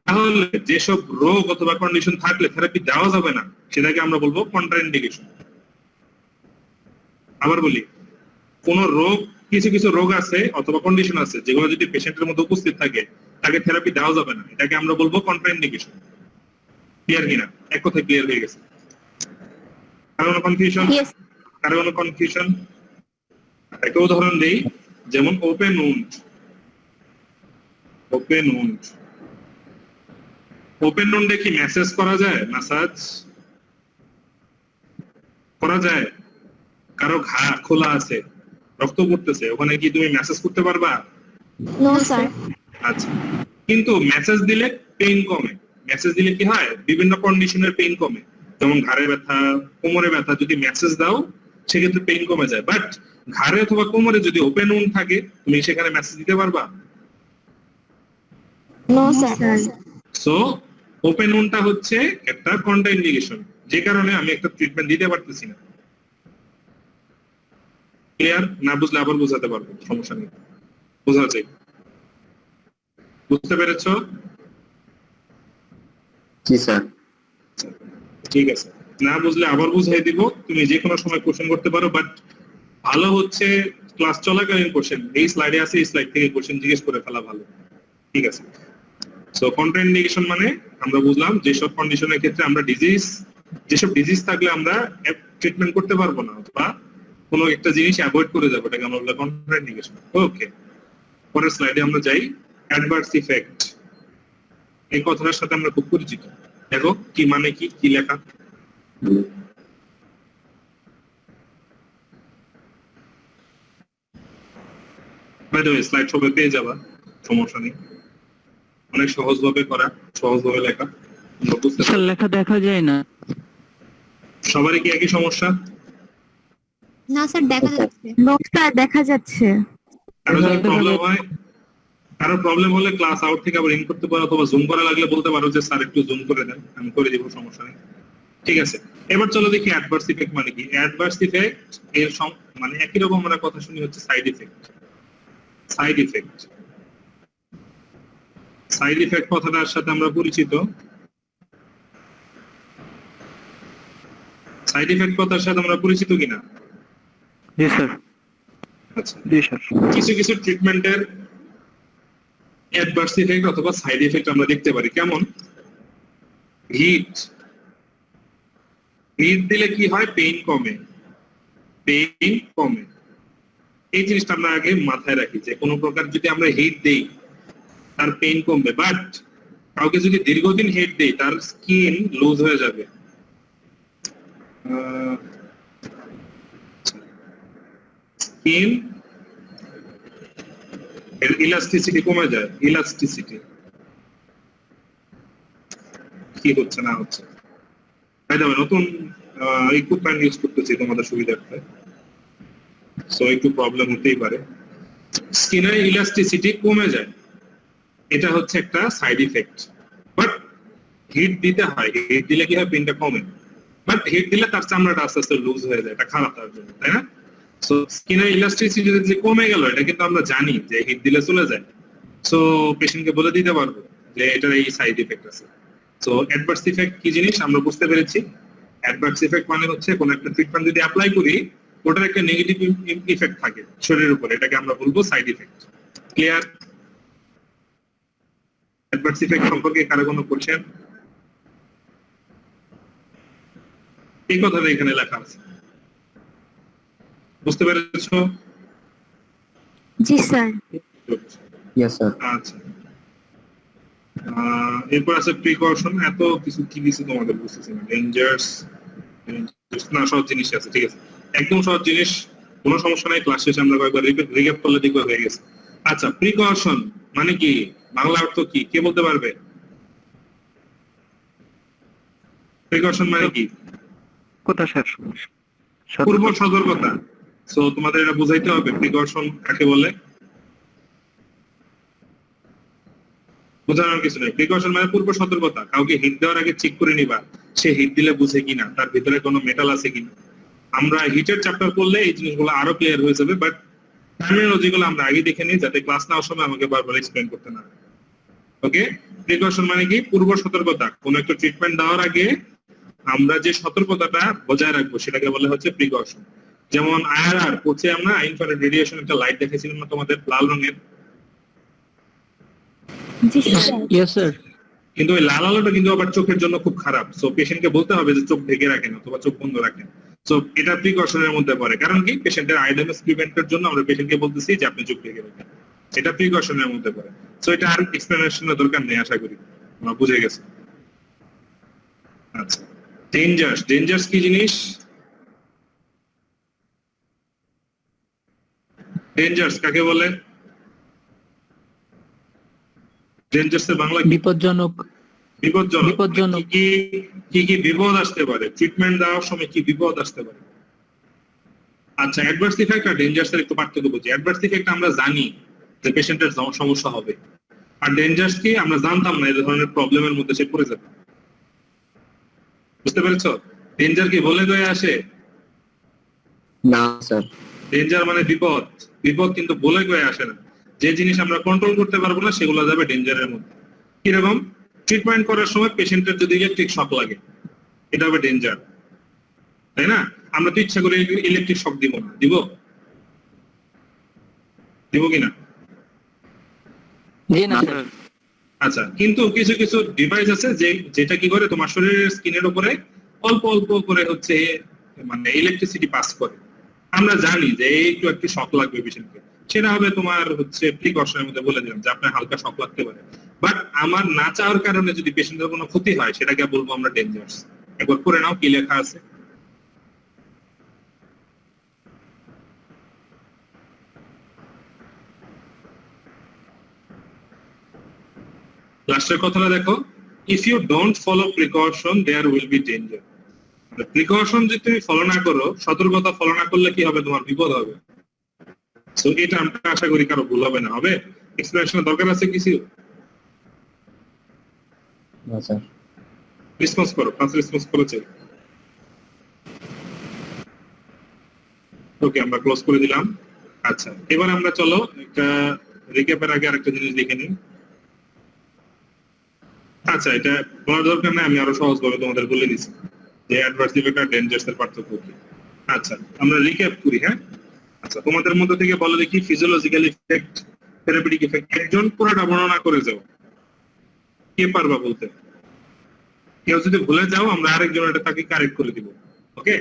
A: তাহলে যেসব রোগ অথবা কন্ডিশন থাকলে থেরাপি দেওয়া যাবে না, সেটাকে আমরা বলবো কন্ট্রা ইন্ডিকেশন। আবার বলি, কোন রোগ, কিছু কিছু রোগ আছে অথবা কন্ডিশন আছে যেগুলো যদি পেশেন্টের মধ্যে উপস্থিত থাকে তাকে থেরাপি দেওয়া যাবে না, এটাকে আমরা বলবো কন্ট্রা ইন্ডিকেশন। ক্লিয়ার কিনা? এক কথায় ক্লিয়ার হয়ে গেছে? কারো কোনো কনফিউশন?
B: Yes.
A: কারো কোনো কনফিউশন? একটা উদাহরণ দেই, যেমন open wound. Open wound, open উন্ডে কি ম্যাসেজ করা যায়? ম্যাসাজ করা যায়? কারো ঘা খোলা আছে, রক্ত পড়তেছে, ওখানে কি তুমি ম্যাসেজ করতে পারবা?
B: No sir.
A: আচ্ছা, কিন্তু মেসেজ দিলে পেইন কমে। মেসেজ দিলে কি হয়? বিভিন্ন কন্ডিশনের পেইন কমে, যেমন ঘাড়ে ব্যথা, কোমরে ব্যথা, যদি মেসেজ দাও সেক্ষেত্রে পেইন কমে যায়। বাট ঘাড়ে অথবা কোমরে যদি ওপেন উন্ড থাকে, তুমি সেখানে মেসেজ দিতে পারবা?
B: No sir.
A: সো ওপেন উন্ডটা হচ্ছে একটা কন্ট্রা ইন্ডিকেশন, যে কারণে আমি একটা ট্রিটমেন্ট দিতে পারতেছি না। ক্লিয়ার? না বুঝলে আবার বোঝাতে পারবো, সমস্যা নেই, বোঝা যায়। বুঝতে পেরেছো?
D: জি স্যার।
A: ঠিক আছে, না বুঝলে আবার বুঝাই দিব, তুমি যে কোনো সময় কোশ্চেন করতে পারো। বাট ভালো হচ্ছে ক্লাস চলাকালীন কোশ্চেন, এই স্লাইডে আছে, এই স্লাইড থেকে কোশ্চেন জিজ্ঞেস করে ফেলা ভালো। ঠিক আছে, সো কন্ট্রা ইন্ডিকেশন মানে আমরা বুঝলাম যেসব কন্ডিশনের ক্ষেত্রে আমরা ডিজিজ, যেসব ডিজিজ থাকলে আমরা ট্রিটমেন্ট করতে পারবো না অথবা কোনো একটা জিনিস অ্যাভয়েড করে যাবো, এটাকে আমরা বললাম কন্ট্রা ইন্ডিকেশন। ওকে, পরের স্লাইডে আমরা যাই। অ্যাডভার্স ইফেক্ট, এই কথাটার সাথে আমরা খুব পরিচিত। দেখো কি মানে কি, কি লেখা। বাই দ্য ওয়ে, স্লাইড সবাই পেয়ে যাবা, সমস্যা নেই। অনেক সহজভাবে করা, সহজভাবে লেখা, তোমরা বুঝতে
C: স্যার
A: পারবে।
C: লেখা দেখা যায় না।
A: সবারই কি একই সমস্যা?
B: না স্যার, দেখা যাচ্ছে।
E: নোটটা দেখা যাচ্ছে।
A: কারো যদি প্রবলেম হয়, কারো প্রবলেম হলে ক্লাস আউট থেকে আবার ইন করতে পারো, অথবা জুম করা লাগলে বলতে পারো যে স্যার একটু জুম করে দেন, আমি করে দিব, সমস্যা নেই। ঠিক আছে, এবার চলো দেখি অ্যাডভার্স ইফেক্ট মানে কি। অ্যাডভার্স ইফেক্ট এর মানে একই রকম আমরা কথা শুনি হচ্ছে side effect. Side effect, side effect কথাটার সাথে আমরা পরিচিত। সাইড ইফেক্ট কথার সাথে আমরা পরিচিত কিনা?
C: জি স্যার।
A: আচ্ছা,
C: জি স্যার।
A: কিছু কিছু ট্রিটমেন্টের অ্যাডভার্স ইফেক্ট অথবা সাইড ইফেক্ট আমরা দেখতে পারি। কেমন? হিট, হিট দিলে কি হয়? পেইন কমে, পেইন কমে। এই জিনিসটা আমরা আগে মাথায় রাখি যে কোনো প্রকার যদি আমরা হিট দেই তার পেইন কমবে। বাট কাউকে যদি দীর্ঘদিন হিট দেই তার স্কিন লুজ হয়ে যাবে। স্কিন এর ইলাস্টিসিটি কমে যায়। ইলাস্টিসিটি কি হচ্ছে না হচ্ছে, নতুন ইকুইপমেন্ট ইউজ করতেছি তোমাদের সুবিধার্থে, সো একটু প্রবলেম হতেই পারে। স্কিনের ইলাস্টিসিটি কমে যায়, এটা হচ্ছে একটা সাইড ইফেক্ট। বাট হিট দিতে হয়, হিট দিলে কি হয়? পেনটা কমে। বাট হিট দিলে তার চামড়াটা আস্তে আস্তে লুজ হয়ে যায়, এটা খারাপ তার জন্য, তাই না? সো স্কিনের ইলাস্টিসিটি যে কমে গেল, এটা কিন্তু আমরা জানি যে হিট দিলে চলে যায়। সো পেশেন্টকে বলে দিতে পারবো যে এটার এই সাইড ইফেক্ট আছে। সো অ্যাডভার্স ইফেক্ট কি জিনিস আমরা বুঝতে পেরেছি। অ্যাডভার্স ইফেক্ট মানে হচ্ছে কোন একটা ট্রিটমেন্ট যদি অ্যাপ্লাই করি ওটার একটা নেগেটিভ ইফেক্ট থাকে শরীরের উপর, এটাকে আমরা বলবো side effect. Clear? Adverse effect সম্পর্কে কারো কোনো কোশ্চেন? এই কথাটা এখানে লেখা আছে, বুঝতে পেরেছো?
E: জি স্যার।
D: Yes sir.
A: আচ্ছা, এরপর আছে প্রিকশন। এত কিছু কি কিছু তোমাদের বুঝতেছি না। ডেঞ্জার্স না, সহজ জিনিস আছে, ঠিক আছে, একদম সহজ জিনিস, কোনো সমস্যা নাই। ক্লাস শেষে আমরা কয়েকবার রিক্যাপ করলে দেখবে হয়ে গেছে। আচ্ছা, প্রিকশন মানে কি, বাংলা অর্থ কি, কে বলতে পারবে? প্রিকশন মানে কি?
C: কোথা স্যার?
A: পূর্ব সতর্কতা। সো তোমাদের এটা বুঝাইতে হবে প্রিকশন কাকে বলে। বোঝানোর কিছু নেই। প্রিকশন মানে পূর্ব সতর্কতা। কাউকে হিট দেওয়ার আগে চেক করে নিবা সে হিট দিলে বুঝে কিনা, তার ভিতরে কোনো মেটাল আছে কিনা। আমরা হিটের চ্যাপ্টার করলে এই জিনিসগুলো আরো ক্লিয়ার হয়ে যাবে, বাট টার্মিনোলজি গুলো আমরা আগে দেখে নিই যাতে ক্লাস নেওয়ার সময় আমাকে বারবার এক্সপ্লেন করতে না। ওকে, প্রিকশন মানে কি, পূর্ব সতর্কতা। কোন একটা ট্রিটমেন্ট দেওয়ার আগে আমরা যে সতর্কতাটা বজায় রাখবো সেটাকে বলে হচ্ছে প্রিকশন। যেমন আইআরআর করছে, আমরা ইনফ্রারেড রেডিয়েশন একটা লাইট দেখেছিলাম না তোমাদের, লাল রঙের?
E: জি স্যার।
C: Yes sir.
A: কিন্তু ওই লাল আলোটা কিন্তু আবার চোখের জন্য খুব খারাপ। সো পেশেন্টকে বলতে হবে যে চোখ ঢেকে রাখেন অথবা চোখ বন্ধ রাখেন। সো এটা প্রিকশনের মধ্যে পড়ে। কারণ কি, পেশেন্টের আই ড্যামেজ প্রিভেন্টের জন্য আমরা পেশেন্টকে বলতেছি যে আপনি চোখ ঢেকে রাখেন, এটা প্রিকশনের মধ্যে পড়ে। সো এটা আর এক্সপ্লেনেশনের দরকার নেই, আশা করি আমরা বুঝে গেছি। আচ্ছা, ডেঞ্জার্স। ডেঞ্জার্স কি জিনিস? ডেঞ্জার্স কাকে বলে? ডেঞ্জার্স এর বাংলা কি?
C: বিপজ্জনক।
A: বিপজ্জনক।
C: বিপজ্জনক।
A: কি কি কি বিপদ আসতে পারে, ট্রিটমেন্ট দেওয়ার সময় কি বিপদ আসতে পারে? আচ্ছা, অ্যাডভার্স ইফেক্ট আর ডেঞ্জার্স এর একটু পার্থক্য বুঝি। অ্যাডভার্স ইফেক্ট আমরা জানি যে পেশেন্টের সমস্যা হবে, আর ডেঞ্জার্স কি আমরা জানতাম না, এই ধরনের প্রবলেমের মধ্যে সে পড়ে যাবে। বুঝতে পেরেছো? ডেঞ্জার কি বলে গয়ে আসে?
D: না স্যার।
A: ডেঞ্জার মানে বিপদ। বিপদ কিন্তু বলে গয়ে আসে না। যে জিনিস আমরা কন্ট্রোল করতে পারবো না সেগুলো যাবে ডেঞ্জারের মধ্যে। কিরকম? ট্রিটমেন্ট করার সময় পেশেন্টের যদি ইলেকট্রিক শক লাগে, এটা হবে ডেঞ্জার, তাই না? আমরা তো ইচ্ছা করে ইলেকট্রিক শক দিব না, দিব? দিব কিনা?
C: জি না স্যার।
A: আচ্ছা, কিন্তু কিছু কিছু ডিভাইস আছে যেটা কি করে, তোমার শরীরের স্কিনের উপরে অল্প অল্প করে হচ্ছে মানে ইলেকট্রিসিটি পাস করে। আমরা জানি যে একটু একটু শক লাগবে পেশেন্টকে, সেটা হবে তোমার হচ্ছে প্রিকশনের মধ্যে বলে দিলাম যে আপনার হালকা শক লাগতে পারে। বাট আমার না চাওয়ার কারণে যদি পেশেন্টের কোনো ক্ষতি হয় সেটাকে বলবো আমরা ডেঞ্জার্স। একবার পড়ে নাও কি লেখা আছে। লাস্টের কথাটা দেখো, if you don't follow precaution there will be danger. Precaution যদি তুমি ফলো না করো, সতর্কতা ফলো না করলে কি হবে, তোমার বিপদ হবে। সো এটা আমরা আশা করি কারো ভুল হবে না। হবে? এক্সপ্লেনেশনের দরকার আছে কিছু?
D: না স্যার।
A: রেসপন্স করো, ফার্স্ট রেসপন্স করেছে। ওকে, আমরা ক্লোজ করে দিলাম। আচ্ছা, এবার আমরা চলো একটা রিক্যাপের আগে আরেকটা জিনিস দেখে নিই। আচ্ছা, এটা বলার দরকার নেই, আমি আরো সহজভাবে তোমাদের বলে দিচ্ছি যে অ্যাডভার্স ইফেক্ট আর ডেঞ্জার্স এর পার্থক্য কি। আচ্ছা, আমরা রিক্যাপ করি। হ্যাঁ, আচ্ছা, তোমাদের মধ্যে থেকে বলো দেখি ফিজিওলজিক্যাল ইফেক্ট, থেরাপিউটিক ইফেক্ট, একজন পুরোটা বর্ণনা করে যাও। কে পারবা বলতে? কেউ যদি ভুলে যাও আমরা আরেকজন এটা তাকে কারেক্ট করে দিব। ওকে,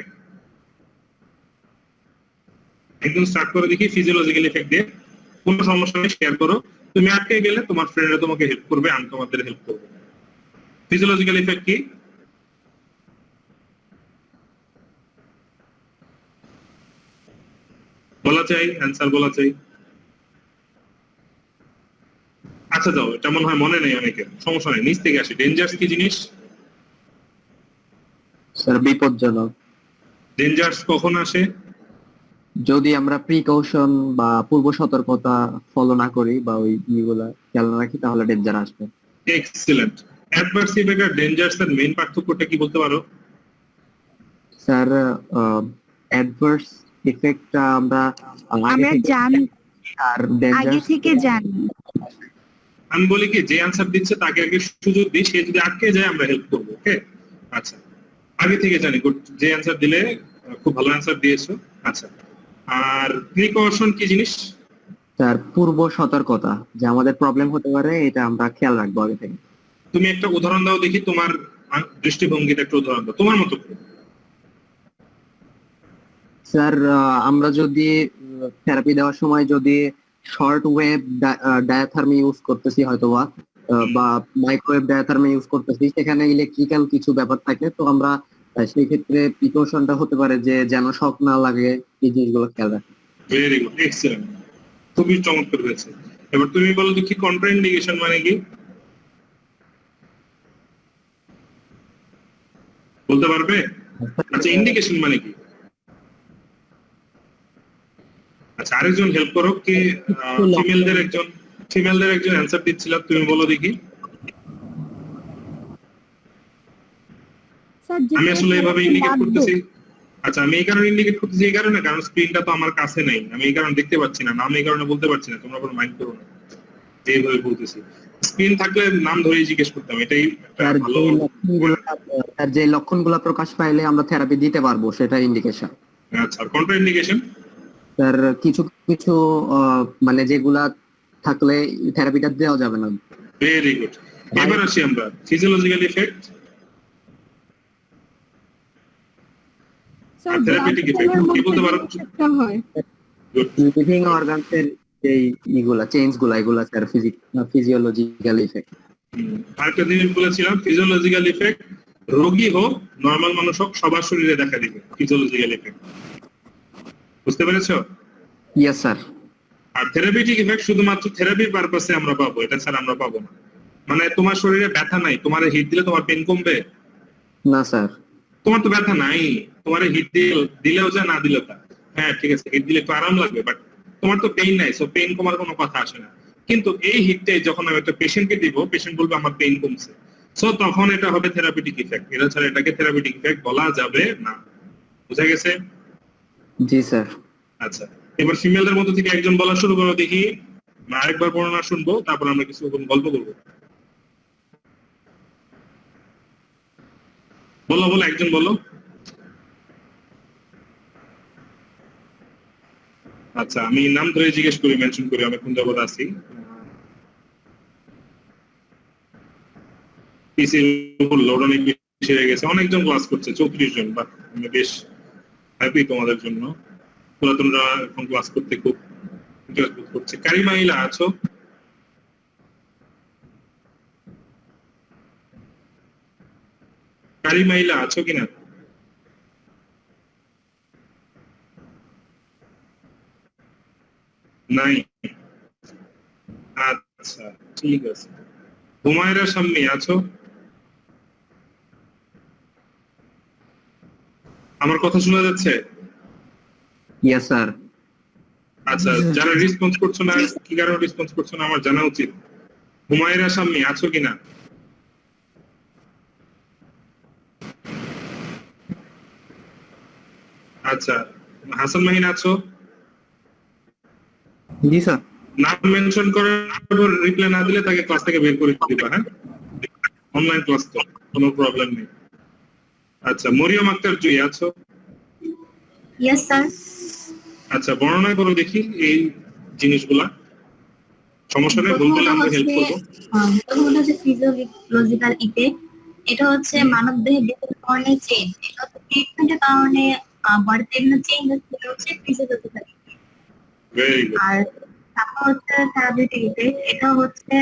A: একদম স্টার্ট করে দেখি ফিজিওলজিক্যাল ইফেক্ট দিয়ে। কোনো সমস্যা নেই, শেয়ার করো। তুমি আটকে গেলে তোমার ফ্রেন্ডরা তোমাকে হেল্প করবে, আমি তোমাদের হেল্প করবো। ফিজিওলজিক্যাল ইফেক্ট কি? বলা চাই, অ্যান্সার বলা চাই। আচ্ছা যাও, এটা মনে হয় মনে নেই অনেকের, সমস্যা নেই, নিচ থেকে আসি। ডেঞ্জার্স কি জিনিস?
D: স্যার বিপজ্জনক।
A: ডেঞ্জার্স কখন আসে?
D: যদি আমরা প্রিকশন বা পূর্ব সতর্কতা ফলো না করি বা ওই ইগুলা খেয়াল না রাখি তাহলে ডেঞ্জার আসবে।
A: এক্সিলেন্ট। অ্যাডভার্স ইফেক্ট আর ডেঞ্জার্স এর মেইন পার্থক্যটা কি বলতে পারো?
D: স্যার অ্যাডভার্স ইফেক্টটা আমরা
E: আমরা জানি,
D: আর
E: আগে
D: ডেঞ্জার
E: থেকে জানি।
A: আমি বলি কি, যে অ্যান্সার দিচ্ছে তাকে আগে সুযোগ দিই, সে যদি আটকে যায় আমরা হেল্প করবো। ওকে, আচ্ছা, আগে থেকে জানি। যে অ্যান্সার দিলে খুব ভালো অ্যান্সার দিয়েছো। আচ্ছা, আর প্রিকশন কি জিনিস?
D: তার পূর্ব সতর্কতা, যে আমাদের প্রবলেম হতে পারে, এটা আমরা খেয়াল রাখবো আগে থেকে।
A: তুমি একটা উদাহরণ দাও দেখি, তোমার দৃষ্টিভঙ্গিতে একটা উদাহরণ দাও তোমার মতো করে।
D: স্যার, আমরা যদি থেরাপি দেওয়ার সময় যদি শর্ট ওয়েভ ডায়াথার্মি ইউজ করতেছি হয়তোবা, বা মাইক্রোওয়েভ ডায়াথার্মি ইউজ করতেছি, সেখানে ইলেকট্রিক্যাল কিছু ব্যাপার থাকে, তো আমরা সেই ক্ষেত্রে প্রিকশনটা হতে পারে যে যেন শক না লাগে, এই জিনিসগুলো খেয়াল রাখি।
A: ভেরি গুড, এক্সেলেন্ট, খুবই চমৎকার হয়েছে। এবার তুমি বলো দেখি কন্ট্রাইন্ডিকেশন মানে কি, বলতে পারবে? আচ্ছা, ইন্ডিকেশন মানে কি? আচ্ছা, আরেকজন হেল্প করো, কে ফিমেলদের একজন অ্যানসার দিচ্ছিল, তুমি বলো দেখি।
B: স্যার
A: আমি আসলে এইভাবে ইন্ডিকেট করতেছি। আচ্ছা, আমি এই কারণে ইন্ডিকেট করতেছি, এই কারণে কারণ স্ক্রিনটা তো আমার কাছে নাই, আমি এই কারণে দেখতে পাচ্ছি না, নাম এই কারণে বলতে পারছি না, তোমরা কোনো মাইন্ড করো না যে এইভাবে বলতেছি। স্ক্রিন থাকলে নাম ধরেই জিজ্ঞেস করতাম, এটাই একটা ভালো।
D: তার যে লক্ষণগুলো প্রকাশ পাইলে আমরা থেরাপি দিতে পারবো, সেটা ইন্ডিকেশন।
A: আচ্ছা, কন্ট্রা ইন্ডিকেশন?
D: তার কিছু কিছু মানে যেগুলা থাকলে থেরাপিটা দেওয়া যাবে না।
A: Very good. এবার আসি আমরা ফিজিওলজিক্যাল ইফেক্ট আর থেরাপিউটিক ইফেক্ট, কি বলতে পারো?
B: হয়
D: লিভিং অর্গানসের যে ইগুলা চেঞ্জ গুলা, এগুলা স্যার ফিজিওলজিক্যাল ইফেক্ট।
A: আরেকটা জিনিস বলেছিলাম, ফিজিওলজিক্যাল ইফেক্ট রোগী হোক নরমাল মানুষ হোক সবার শরীরে দেখা দিবে ফিজিওলজিক্যাল ইফেক্ট, বুঝতে পেরেছো?
D: Yes sir.
A: আর থেরাপিউটিক ইফেক্ট শুধুমাত্র থেরাপির পারপাসে আমরা পাবো, এটা ছাড়া আমরা পাবো না। মানে তোমার শরীরে ব্যথা নাই, তোমার হিট দিলে তোমার পেন কমবে?
D: না স্যার।
A: তোমার তো ব্যথা নাই, তোমার হিট দিলেও যা না দিলেও তা, হ্যাঁ ঠিক আছে, হিট দিলে একটু আরাম লাগবে, বাট তোমার তো পেইন নাই, সো পেইন কমার কোনো কথা আসে না। কিন্তু এই হিটটাই যখন আমি একটা পেশেন্টকে দিব, পেশেন্ট বলবে আমার পেইন কমছে, সো তখন এটা হবে থেরাপিউটিক ইফেক্ট। এটা ছাড়া এটাকে থেরাপিউটিক ইফেক্ট বলা যাবে না, বুঝা গেছে?
D: জি স্যার।
A: আচ্ছা, এবার ফিমেলদের মধ্যে থেকে একজন বলা শুরু করো দেখি, আরেকবার বর্ণনা শুনবো, তারপর আমরা কিছু গল্প করবো। বলো বলো, একজন বলো। আচ্ছা, আমি নাম ধরে জিজ্ঞেস করি, মেনশন করি আমি কোন জগৎ আছি। পিসি লোড অনেক বেশি হয়ে গেছে, অনেকজন ক্লাস করছে, 34 জন, বাট আমি বেশ হ্যাপি তোমাদের জন্য। পুরাতনরা এখন ক্লাস করতে খুব ইন্টারেস্ট বোধ করছে। কারিমা ইলা আছো? কারিমা ইলা আছো কিনা? নাই? আচ্ছা, ঠিক আছে। হুমায়রা শাম্মী আছো? আমার কথা শোনা যাচ্ছে?
D: Yes sir.
A: আচ্ছা, যারা রেসপন্স করছো না, কি কারণে রেসপন্স করছো না আমার জানা উচিত। হুমায়রা শাম্মী আছো কিনা? আচ্ছা, হাসান মাহিন আছো?
C: জি স্যার।
A: নাম মেনশন করার পর রিপ্লাই না দিলে তাকে ক্লাস থেকে বের করে দিবা, হ্যাঁ? অনলাইন ক্লাস তো, কোনো প্রবলেম নেই। আচ্ছা, মরিয়ম আক্তার জুই আছো?
F: Yes sir.
A: আচ্ছা, বর্ণনা করো দেখি এই জিনিসগুলা। সমস্যা নেই, ভুল বলে আমরা হেল্প করবো।
F: প্রথমত হচ্ছে ফিজিওলজিক্যাল ইফেক্ট। এটা হচ্ছে মানব দেহে বিভিন্ন ধরনের চেঞ্জ, এটা হচ্ছে ট্রিটমেন্টের কারণে বডিতে বিভিন্ন চেঞ্জ হচ্ছে ফিজিওলজিক্যাল ইফেক্ট।
A: Very good.
F: আর তারপর হচ্ছে থেরাপিউটিক ইফেক্ট। এটা হচ্ছে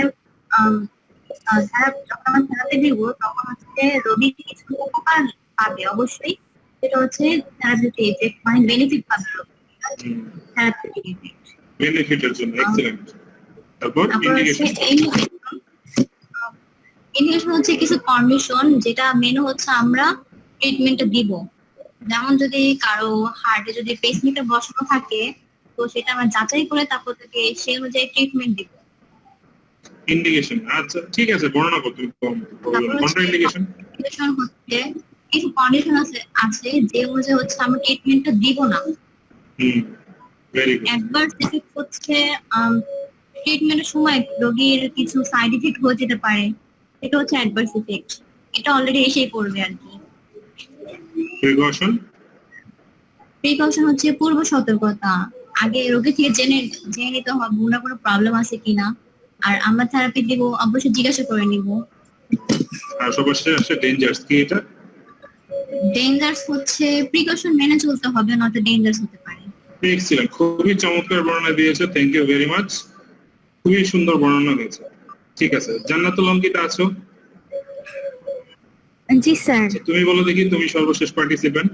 F: যখন আমরা থেরাপি দিব তখন হচ্ছে রোগী কিছু উপকার পাবে অবশ্যই, এটা হচ্ছে থেরাপিউটিক ইফেক্ট, মানে বেনিফিট পাবে রোগী থেরাপিউটিক ইফেক্ট।
A: বেনিফিটের জন্য এক্সেলেন্ট। তারপর
F: তারপর
A: ইন্ডিকেশন।
F: ইন্ডিকেশন হচ্ছে কিছু কন্ডিশন, যেটা মেন হচ্ছে আমরা ট্রিটমেন্টটা দিব। যেমন যদি কারো হার্টে যদি পেসমেকার বসানো থাকে, তো সেটা আমরা যাচাই করে তারপর থেকে সেই অনুযায়ী ট্রিটমেন্ট দিব।
A: ইন্ডিকেশন, আচ্ছা ঠিক আছে, বর্ণনা করতে কন্ট্রাইন্ডিকেশন।
F: কন্ডিশন হচ্ছে কিছু কন্ডিশন আছে যে অনুযায়ী হচ্ছে আমরা ট্রিটমেন্টটা দিব না।
A: Very good.
F: অ্যাডভার্স ইফেক্ট হচ্ছে ট্রিটমেন্টের সময় রোগীর কিছু সাইড ইফেক্ট হয়ে যেতে পারে, এটা হচ্ছে অ্যাডভার্স ইফেক্ট, এটা অলরেডি এসেই পড়বে আর কি।
A: প্রিকশন
F: প্রিকশন হচ্ছে পূর্ব সতর্কতা, আগে রোগী থেকে জেনে জেনে নিতে হবে ওনার কোনো প্রবলেম আছে কিনা, আর আমরা থেরাপি দিব অবশ্যই জিজ্ঞাসা করে নিব।
A: আর সর্বশেষে আসছে ডেঞ্জার্স, কি এটা?
F: ডেঞ্জার্স হচ্ছে প্রিকশন মেনে চলতে হবে, নয়তো ডেঞ্জার্স হতে পারে।
A: এক্সিলেন্ট, খুবই চমৎকার বর্ণনা দিয়েছো, থ্যাংক ইউ ভেরি মাচ, খুবই সুন্দর বর্ণনা হয়েছে। ঠিক আছে, জান্নাতুল অঙ্কিতা আছো?
B: জি স্যার।
A: আচ্ছা, তুমি বলো দেখি, তুমি সর্বশেষ পার্টিসিপেন্ট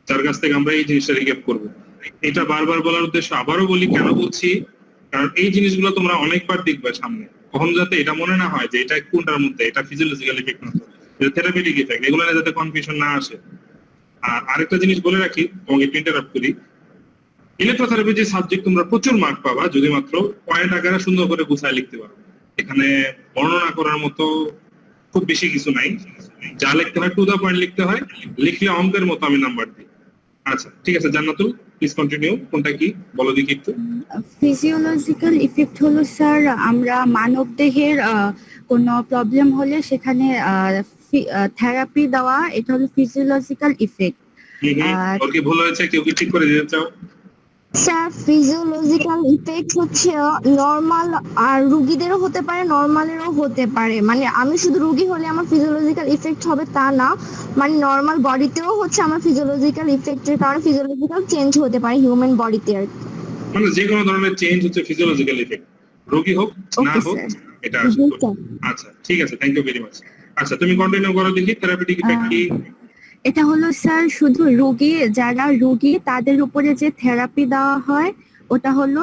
A: যার কাছ থেকে আমরা এই জিনিসটা রিক্যাপ করব। এটা বারবার বলার উদ্দেশ্য, আবারও বলি কেন বলছি, কারণ এই জিনিসগুলো তোমরা অনেকবার দেখবে সামনে, কখন যাতে এটা মনে না হয় যে এটা কোনটার মধ্যে, এটা ফিজিওলজিক্যাল ইফেক্ট না, থেরাপিউটিক ইফেক্ট, এগুলো নিয়ে যাতে কনফিউশন না আসে। আর আরেকটা জিনিস বলে রাখি, তোমাকে ইন্টারাপ্ট করি, ইলেকট্রোথেরাপি যে সাবজেক্ট তোমরা প্রচুর মার্ক পাবা যদি মাত্র পয়েন্ট আকারে সুন্দর করে গুছায় লিখতে পারো। এখানে বর্ণনা করার মতো খুব বেশি কিছু নাই, যা লিখতে হয় টু দা পয়েন্ট লিখতে হয়, লিখলে অঙ্কের মতো আমি নাম্বার দিই। আচ্ছা ঠিক আছে জান্নাতুল, প্লিজ কন্টিনিউ, কোনটা কি বলো দেখি একটু।
G: ফিজিওলজিক্যাল ইফেক্ট হলো স্যার আমরা মানব দেহের কোনো প্রবলেম হলে সেখানে থেরাপি দেওয়া, এটা হলো ফিজিওলজিক্যাল ইফেক্ট।
A: ওর কি ভুল হয়েছে, কেউ কি ঠিক করে দিতে চাও?
B: স্যার ফিজিওলজিক্যাল ইফেক্ট হচ্ছে নরমাল আর রুগীদেরও হতে পারে, নরমালেরও হতে পারে। মানে আমি শুধু রুগী হলে আমার ফিজিওলজিক্যাল ইফেক্ট হবে তা না, মানে নরমাল বডিতেও হচ্ছে আমার ফিজিওলজিক্যাল ইফেক্টের কারণে ফিজিওলজিক্যাল চেঞ্জ হতে পারে হিউম্যান বডিতে আর কি।
A: মানে যে কোনো ধরনের চেঞ্জ হচ্ছে ফিজিওলজিক্যাল ইফেক্ট, রোগী হোক না হোক এটা আসে। আচ্ছা ঠিক আছে, থ্যাংক ইউ ভেরি মাচ। আচ্ছা তুমি কন্টিনিউ করো দেখি, থেরাপিউটিক ইফেক্ট কি?
G: এটা হলো স্যার শুধু রোগী, যারা রোগী তাদের উপরে যে থেরাপি দেওয়া হয় ওটা হলো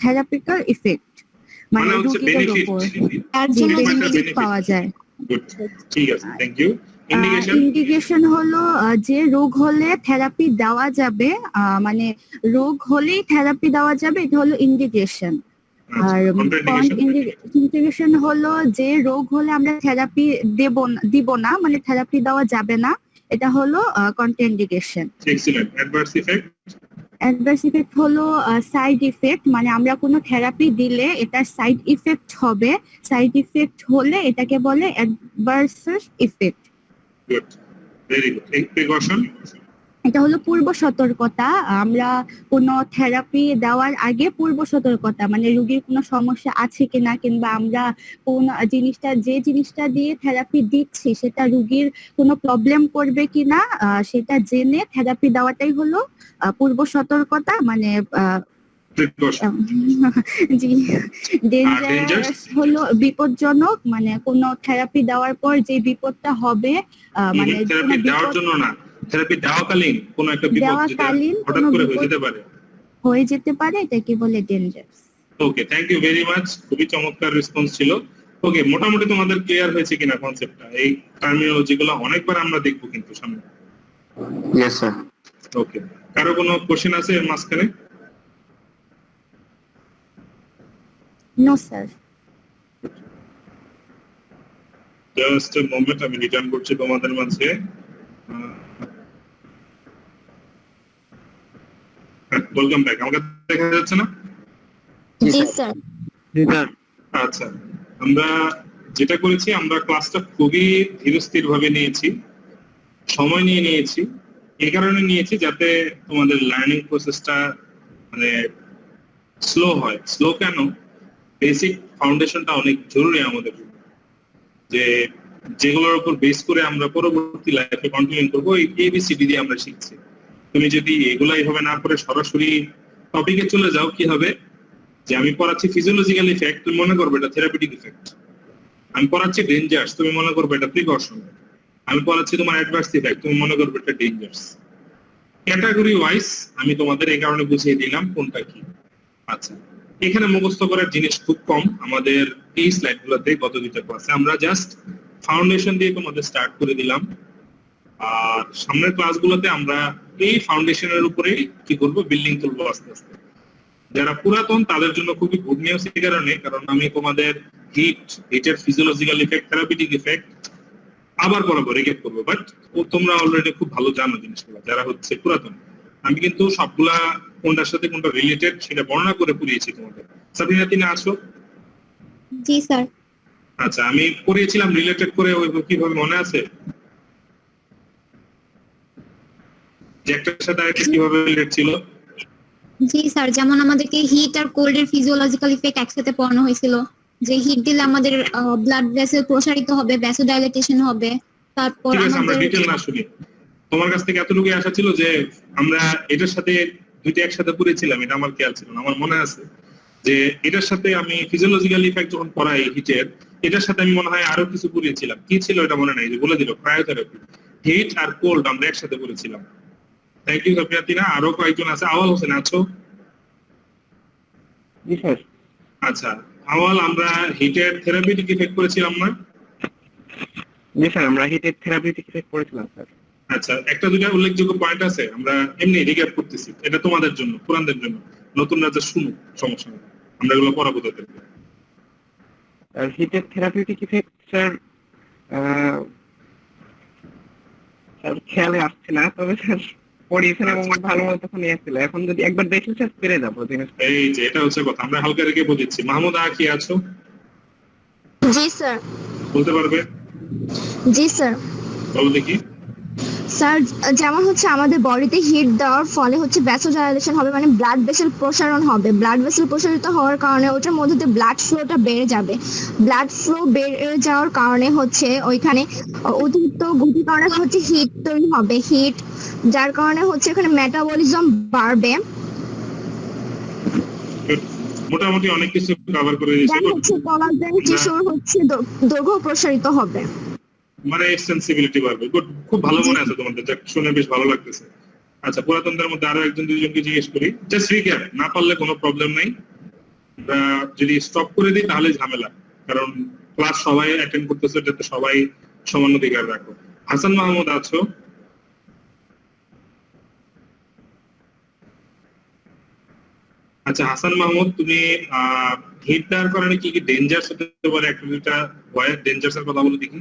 G: থেরাপিক্যাল ইফেক্ট, মানে
A: হচ্ছে
G: রোগীদের
A: বেনিফিট,
G: উপর
B: তার
G: যে
B: জন্য
G: বেনিফিট পাওয়া যায়।
A: গুড, ঠিক আছে, থ্যাংক ইউ। ইন্ডিকেশন?
G: ইন্ডিকেশন হলো যে রোগ হলে থেরাপি দেওয়া যাবে, মানে রোগ হলেই থেরাপি দেওয়া যাবে, এটা হলো ইন্ডিকেশন। আর ইন্ডিকেশন হলো যে রোগ হলে আমরা থেরাপি দিব না, মানে থেরাপি দেওয়া যাবে না, এটা হলো contraindication.
A: Excellent. Adverse effect?
G: Adverse effect হলো সাইড ইফেক্ট, মানে আমরা কোনো থেরাপি দিলে এটার সাইড ইফেক্ট হবে, সাইড ইফেক্ট হলে এটাকে বলে adverse effect.
A: Good, very good. Precaution?
G: এটা হলো পূর্ব সতর্কতা, আমরা কোনো থেরাপি দেওয়ার আগে পূর্ব সতর্কতা, মানে রোগীর কোনো সমস্যা আছে কিনা, কিংবা আমরা কোন যে জিনিসটা দিয়ে থেরাপি দিচ্ছি সেটা রোগীর কোনো প্রবলেম করবে কিনা সেটা জেনে থেরাপি দেওয়াটাই হলো পূর্ব সতর্কতা, মানে
A: প্রিকশন।
G: জি। ডেঞ্জারাস হলো বিপজ্জনক, মানে কোনো থেরাপি দেওয়ার পর যে বিপদটা হবে, মানে
A: থেরাপি দেওয়ার জন্য না, থেরাপি দেওয়াকালীন কোনো একটা বিপদ যেটা হঠাৎ করে হয়ে যেতে পারে,
G: এটাকে বলে dangerous.
A: Okay, thank you very much, খুবই চমৎকার রেসপন্স ছিল। ওকে, মোটামুটি তোমাদের ক্লিয়ার হয়েছে কিনা কনসেপ্টটা? এই টার্মিনোলজি গুলো অনেকবার আমরা দেখবো কিন্তু সামনে।
D: Yes sir.
A: ওকে, কারো কোনো কোশ্চেন আছে এর মাঝখানে?
G: No sir.
A: Just a moment, আমি রিটার্ন করছি তোমাদের মাঝে। Welcome back. আমাকে দেখা যাচ্ছে না?
B: জি স্যার।
C: জি স্যার।
A: আচ্ছা, আমরা যেটা করেছি, আমরা ক্লাসটা খুবই ধীরস্থির ভাবে নিয়েছি, সময় নিয়ে নিয়েছি। এই কারণে নিয়েছি যাতে তোমাদের লার্নিং প্রসেসটা মানে স্লো হয়। স্লো কেন? বেসিক ফাউন্ডেশনটা অনেক জরুরি আমাদের, যে যেগুলোর উপর বেস করে আমরা পরবর্তী লাইফে কন্টিনিউ করবো। এই এবিসিডি দিয়ে আমরা শিখছি। তুমি যদি এগুলা এইভাবে না করে সরাসরি টপিকে চলে যাও, কি হবে? যে আমি পড়াচ্ছি ফিজিওলজিক্যাল ইফেক্ট, তুমি মনে করবে এটা থেরাপিউটিক ইফেক্ট। আমি পড়াচ্ছি ডেঞ্জার্স, তুমি মনে করবে এটা প্রিকশন। আমি পড়াচ্ছি তোমার অ্যাডভার্স ইফেক্ট, তুমি মনে করবে এটা ডেঞ্জার্স। ক্যাটাগরি ওয়াইজ আমি তোমাদের এই কারণে বুঝিয়ে দিলাম কোনটা কি। আচ্ছা, এখানে মুখস্থ করার জিনিস খুব কম আমাদের এই স্লাইড গুলোতে। গত দুটো ক্লাসে আমরা জাস্ট ফাউন্ডেশন দিয়ে তোমাদের স্টার্ট করে দিলাম, আর সামনের ক্লাসগুলোতে আমরা এই ফাউন্ডেশনের উপরে কি করবো, বিল্ডিং তুলবো আস্তে আস্তে। যারা পুরাতন তাদের জন্য খুবই গুড নিউজ এই কারণে, কারণ আমি তোমাদের হিটের ফিজিওলজিক্যাল ইফেক্ট, থেরাপিউটিক ইফেক্ট আবার বরাবর রিক্যাপ করবো, বাট তোমরা অলরেডি খুব ভালো জানো জিনিসগুলো যারা হচ্ছে পুরাতন। আমি কিন্তু সবগুলা কোনটার সাথে কোনটা রিলেটেড সেটা বর্ণনা করে পুরিয়েছি তোমাদের। সাবিনা, তুমি আছো?
B: জি স্যার।
A: আচ্ছা, আমি পড়িয়েছিলাম রিলেটেড করে, ওই কিভাবে মনে আছে যে একটার সাথে আরেকটা কিভাবে রিলেট ছিল?
F: জি স্যার, যেমন আমাদেরকে হিট আর কোল্ড এর ফিজিওলজিক্যাল ইফেক্ট একসাথে পড়ানো হয়েছিল, যে হিট দিলে আমাদের ব্লাড ভেসেল প্রসারিত হবে, ভ্যাসোডাইলেটেশন হবে। তারপর
A: ঠিক আছে, আমরা
F: আমাদের
A: ডিটেল না শুনি, তোমার কাছ থেকে এতটুকু আশা ছিল যে আমরা এটার সাথে দুইটা একসাথে পড়েছিলাম, এটা আমার খেয়াল ছিল না। আমার মনে আছে যে এটার সাথে আমি ফিজিওলজিক্যাল ইফেক্ট যখন পড়াই হিটের, এটার সাথে আমি মনে হয় আরো কিছু পড়িয়েছিলাম, কি ছিল এটা মনে নাই, যে বলে দিল ক্রায়োথেরাপি। হিট আর কোল্ড আমরা একসাথে পড়েছিলাম। Thank you Safiatina. আরো কয়েকজন আছে, আওয়াল হোসেন আছো?
C: জি স্যার।
A: আচ্ছা আওয়াল, আমরা হিটের থেরাপিউটিক ইফেক্ট করেছিলাম না?
C: জি স্যার, আমরা হিটের থেরাপিউটিক ইফেক্ট পড়েছিলাম স্যার।
A: আচ্ছা, একটা দুইটা উল্লেখযোগ্য পয়েন্ট আছে, আমরা এমনি রিক্যাপ করতেছি, এটা তোমাদের জন্য, পুরানদের জন্য, নতুন রাজা শুনুক, সমস্যা নেই, আমরা এগুলো পড়াবো তাদেরকে।
C: আর হিটের থেরাপিউটিক ইফেক্ট স্যার স্যার খেয়ালে আসছে না, তবে স্যার পড়িয়েছেন এবং ভালো মতো তখন এসেছিল। এখন যদি একবার দেখলে স্যার পেরে যাবো জিনিসটা।
A: এই যে এটা হচ্ছে কথা, আমরা হালকা রেখে বুঝেছি। মাহমুদ কি আছো?
B: জি স্যার।
A: বলতে পারবে?
B: জি স্যার।
A: বলো দেখি।
B: স্যার যেমন হচ্ছে আমাদের বডিতে হিট দেওয়ার ফলে হচ্ছে ভ্যাসোডাইলেশন হবে, মানে ব্লাড ভেসেল প্রসারণ হবে। ব্লাড ভেসেল প্রসারিত হওয়ার কারণে ওটার মধ্যে দিয়ে ব্লাড ফ্লোটা বেড়ে যাবে। ব্লাড ফ্লো বেড়ে যাওয়ার কারণে হচ্ছে ওইখানে অতিরিক্ত গতির কারণে হচ্ছে হিট তৈরি হবে, হিট, যার কারণে হচ্ছে এখানে মেটাবলিজম বাড়বে।
A: মোটামুটি অনেক কিছু কভার করে দিয়েছি।
B: দেন হচ্ছে কোলাজেন টিস্যুর হচ্ছে দৈর্ঘ্য প্রসারিত হবে,
A: মানে সেন্সিবিলিটি বাড়বে। গুড, খুব ভালো মনে আছে তোমাদের, যা শুনে বেশ ভালো লাগতেছে। আচ্ছা, পুরাতনদের মধ্যে আরো একজন দুইজনকে জিজ্ঞেস করি, জাস্ট রিক্যাপ, না পারলে কোনো প্রবলেম নাই, যদি স্টপ করে দিই তাহলে ঝামেলা, কারণ ক্লাস সবাই অ্যাটেন্ড করতেছে, যাতে সবাই সমান অধিকার রাখো। হাসান মাহমুদ আছো? আচ্ছা হাসান মাহমুদ, তুমি হিট দেওয়ার কারণে কি কি ডেঞ্জার হতে পারে, একটা দুইটা ভয়ের ডেঞ্জার্স এর কথা বলে দেখি।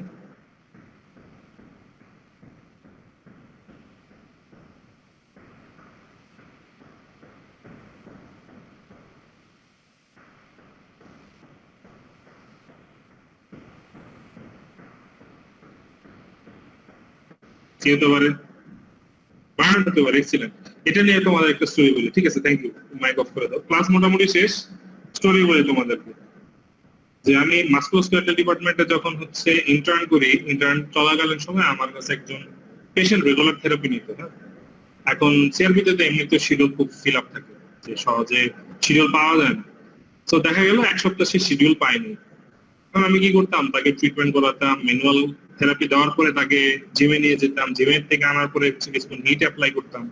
A: কি হতে পারে? বার্ন হতে পারে। এক্সিলেন্ট। এটা নিয়ে তোমাদের একটা স্টোরি বলি, ঠিক আছে? থ্যাংক ইউ, মাইক অফ করে দাও। ক্লাস মোটামুটি শেষ, স্টোরি বলি তোমাদেরকে। যে আমি মাস্কুলোস্কেলেটাল ডিপার্টমেন্টে যখন হচ্ছে ইন্টার্ন করি, ইন্টার্ন চলাকালীন সময় আমার কাছে একজন পেশেন্ট রেগুলার থেরাপি নিত। হ্যাঁ, এখন সিআরপিতে তো এমনিতে শিডিউল খুব ফিল আপ থাকে, যে সহজে শিডিউল পাওয়া যায় না। তো দেখা গেল এক সপ্তাহ সে শিডিউল পায়নি। তখন আমি কি করতাম, তাকে ট্রিটমেন্ট করাতাম, ম্যানুয়াল থেরাপি দেওয়ার পরে তাকে জিমে নিয়ে যেতাম, জিমের থেকে আনার পরে কিছুক্ষণ হিট অ্যাপ্লাই করতাম।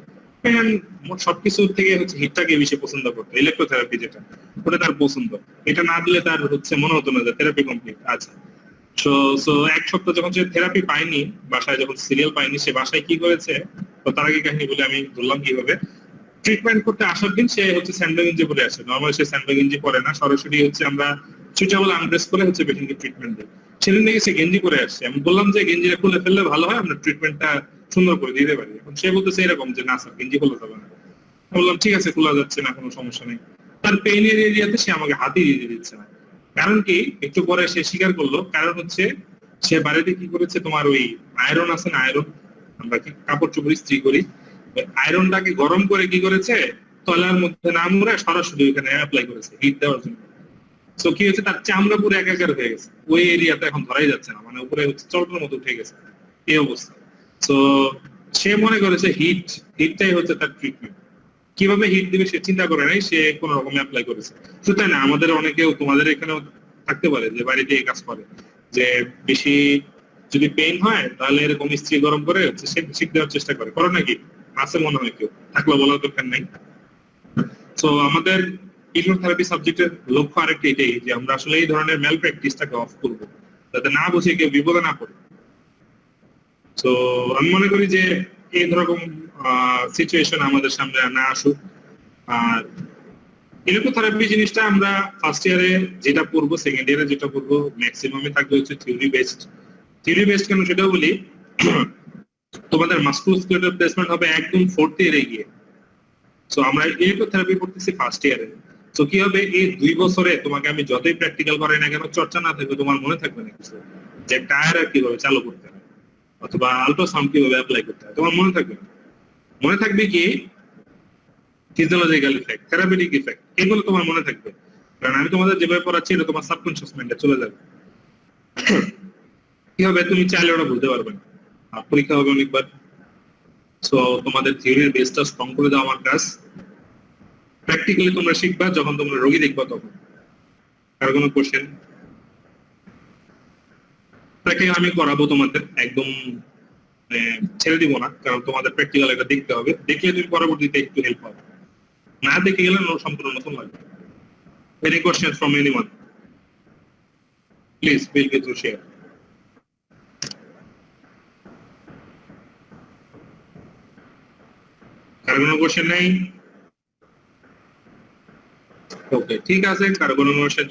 A: সবকিছু থেকে হচ্ছে হিটটাকে বেশি পছন্দ করতো, ইলেকট্রোথেরাপি যেটা, ওটা তার পছন্দ। এটা না দিলে তার হচ্ছে মনে হতো না যে থেরাপি কমপ্লিট। আচ্ছা, সো এক সপ্তাহ যখন সে থেরাপি পায়নি, বাসায় যখন সিরিয়াল পায়নি, সে বাসায় কি করেছে, তো তার আগে কাহিনী বলে আমি বললাম কিভাবে। ট্রিটমেন্ট করতে আসার দিন সে হচ্ছে স্যান্ডো গেঞ্জি পরে আসে। নর্মালি সে স্যান্ডো গেঞ্জি পরে না, সরাসরি হচ্ছে আমরা সুইটেবল আনড্রেস করে হচ্ছে পেশেন্টকে ট্রিটমেন্ট দিই। সেদিন থেকে সে গেঞ্জি পরে আসছে। আমি বললাম যে গেঞ্জিটা খুলে ফেললে ভালো হয়, আমরা ট্রিটমেন্টটা সুন্দর করে দিতে পারি। এখন সে বলতেছে এরকম যে না স্যার, গেঞ্জি খোলা যাবে না। বললাম ঠিক আছে, খোলা যাচ্ছে না, কোনো সমস্যা নেই। তার পেইনের এরিয়াতে সে আমাকে হাতই দিয়ে দিচ্ছে না। কারণ কি, একটু পরে সে স্বীকার করলো, কারণ হচ্ছে সে বাড়িতে কি করেছে, তোমার ওই আয়রন আছে না, আয়রন আমরা কি কাপড় চোপড় ইস্ত্রি করি, আয়রনটাকে গরম করে কি করেছে, তলার মধ্যে না মুড়ে সরাসরি ওখানে অ্যাপ্লাই করেছে হিট দেওয়ার জন্য। সো কি হচ্ছে, তার চামড়া পুরো একাকার হয়ে গেছে, ওই এরিয়াতে এখন ধরাই যাচ্ছে না, মানে উপরে হচ্ছে চলটার মতো উঠে গেছে, এই অবস্থা। তো সে মনে করেছে হিটটাই হচ্ছে তার ট্রিটমেন্ট। কিভাবে হিট দিবে সে চিন্তা করে নাই, সে কোন রকমে অ্যাপ্লাই করেছে। তো তাই না, আমাদের অনেকেও, তোমাদের এখানেও থাকতে পারে যে বাড়িতে এই কাজ করে, যে বেশি যদি পেইন হয় তাহলে এরকম ইস্ত্রি গরম করে হচ্ছে সে শিখ দেওয়ার চেষ্টা করে। করো নাকি? আছে মনে হয় কেউ, থাকলে বলার দরকার নেই। তো আমাদের ইলেকট্রোথেরাপি সাবজেক্টের লক্ষ্য আরেকটা এটাই, যে আমরা আসলে এই ধরনের ম্যাল প্র্যাকটিসটাকে অফ করব, যাতে না বুঝে কেউ বিপদে না পড়ে। তো আমি মনে করি যে এই রকম সিচুয়েশন আমাদের সামনে না আসুক। আর ইলেকট্রোথেরাপি জিনিসটা আমরা ফার্স্ট ইয়ারে যেটা পড়বো, সেকেন্ড ইয়ারে যেটা পড়বো, ম্যাক্সিমামে থাকবে হচ্ছে থিওরি বেসড। থিওরি বেসড কেন সেটাও বলি, তোমাদের মাস্কুলোস্কেলেটাল প্লেসমেন্ট হবে একদম ফোর্থ ইয়ারে গিয়ে। সো আমরা ইলেকট্রোথেরাপি পড়তেছি ফার্স্ট ইয়ারে। তো কি হবে, এই 2 বছরে তোমাকে আমি যতই প্র্যাকটিক্যাল করাই না কেন, চর্চা না থাকবে, তোমার মনে থাকবে না কিছু, যে টায়ার কিভাবে চালু করতে হয় অথবা আল্ট্রাসাউন্ড কিভাবে অ্যাপ্লাই করতে হয়, তোমার মনে থাকবে না। মনে থাকবে কি, ফিজিওলজিক্যাল ইফেক্ট, থেরাপিউটিক ইফেক্ট, এগুলো তোমার মনে থাকবে, কারণ আমি তোমাদের যেভাবে পড়াচ্ছি এটা তোমার সাবকনশিয়াস মাইন্ডে চলে যাবে। কি হবে, তুমি চাইলে ওটা বলতে পারবে না, আর পরীক্ষা হবে অনেকবার। সো তোমাদের থিওরির বেসটা স্ট্রং করে দাও আমার কাজ, প্র্যাকটিক্যালি তোমরা শিখবা যখন তোমরা রোগী দেখবা তখন। আর কোনো কোশ্চেন? প্র্যাকটিক্যাল আমি করাবো তোমাদের, একদম ছেড়ে দিব না, কারণ তোমাদের প্র্যাকটিক্যাল এটা দেখতে হবে, দেখলে তুমি পরবর্তীতে একটু হেল্প পাবে, না দেখে গেলে সম্পূর্ণ নতুন লাগবে। Any questions from anyone? Please feel free to share. কারো কোনো কোশ্চেন নেই? ওকে, ঠিক আছে, কারো কোনো কোশ্চেন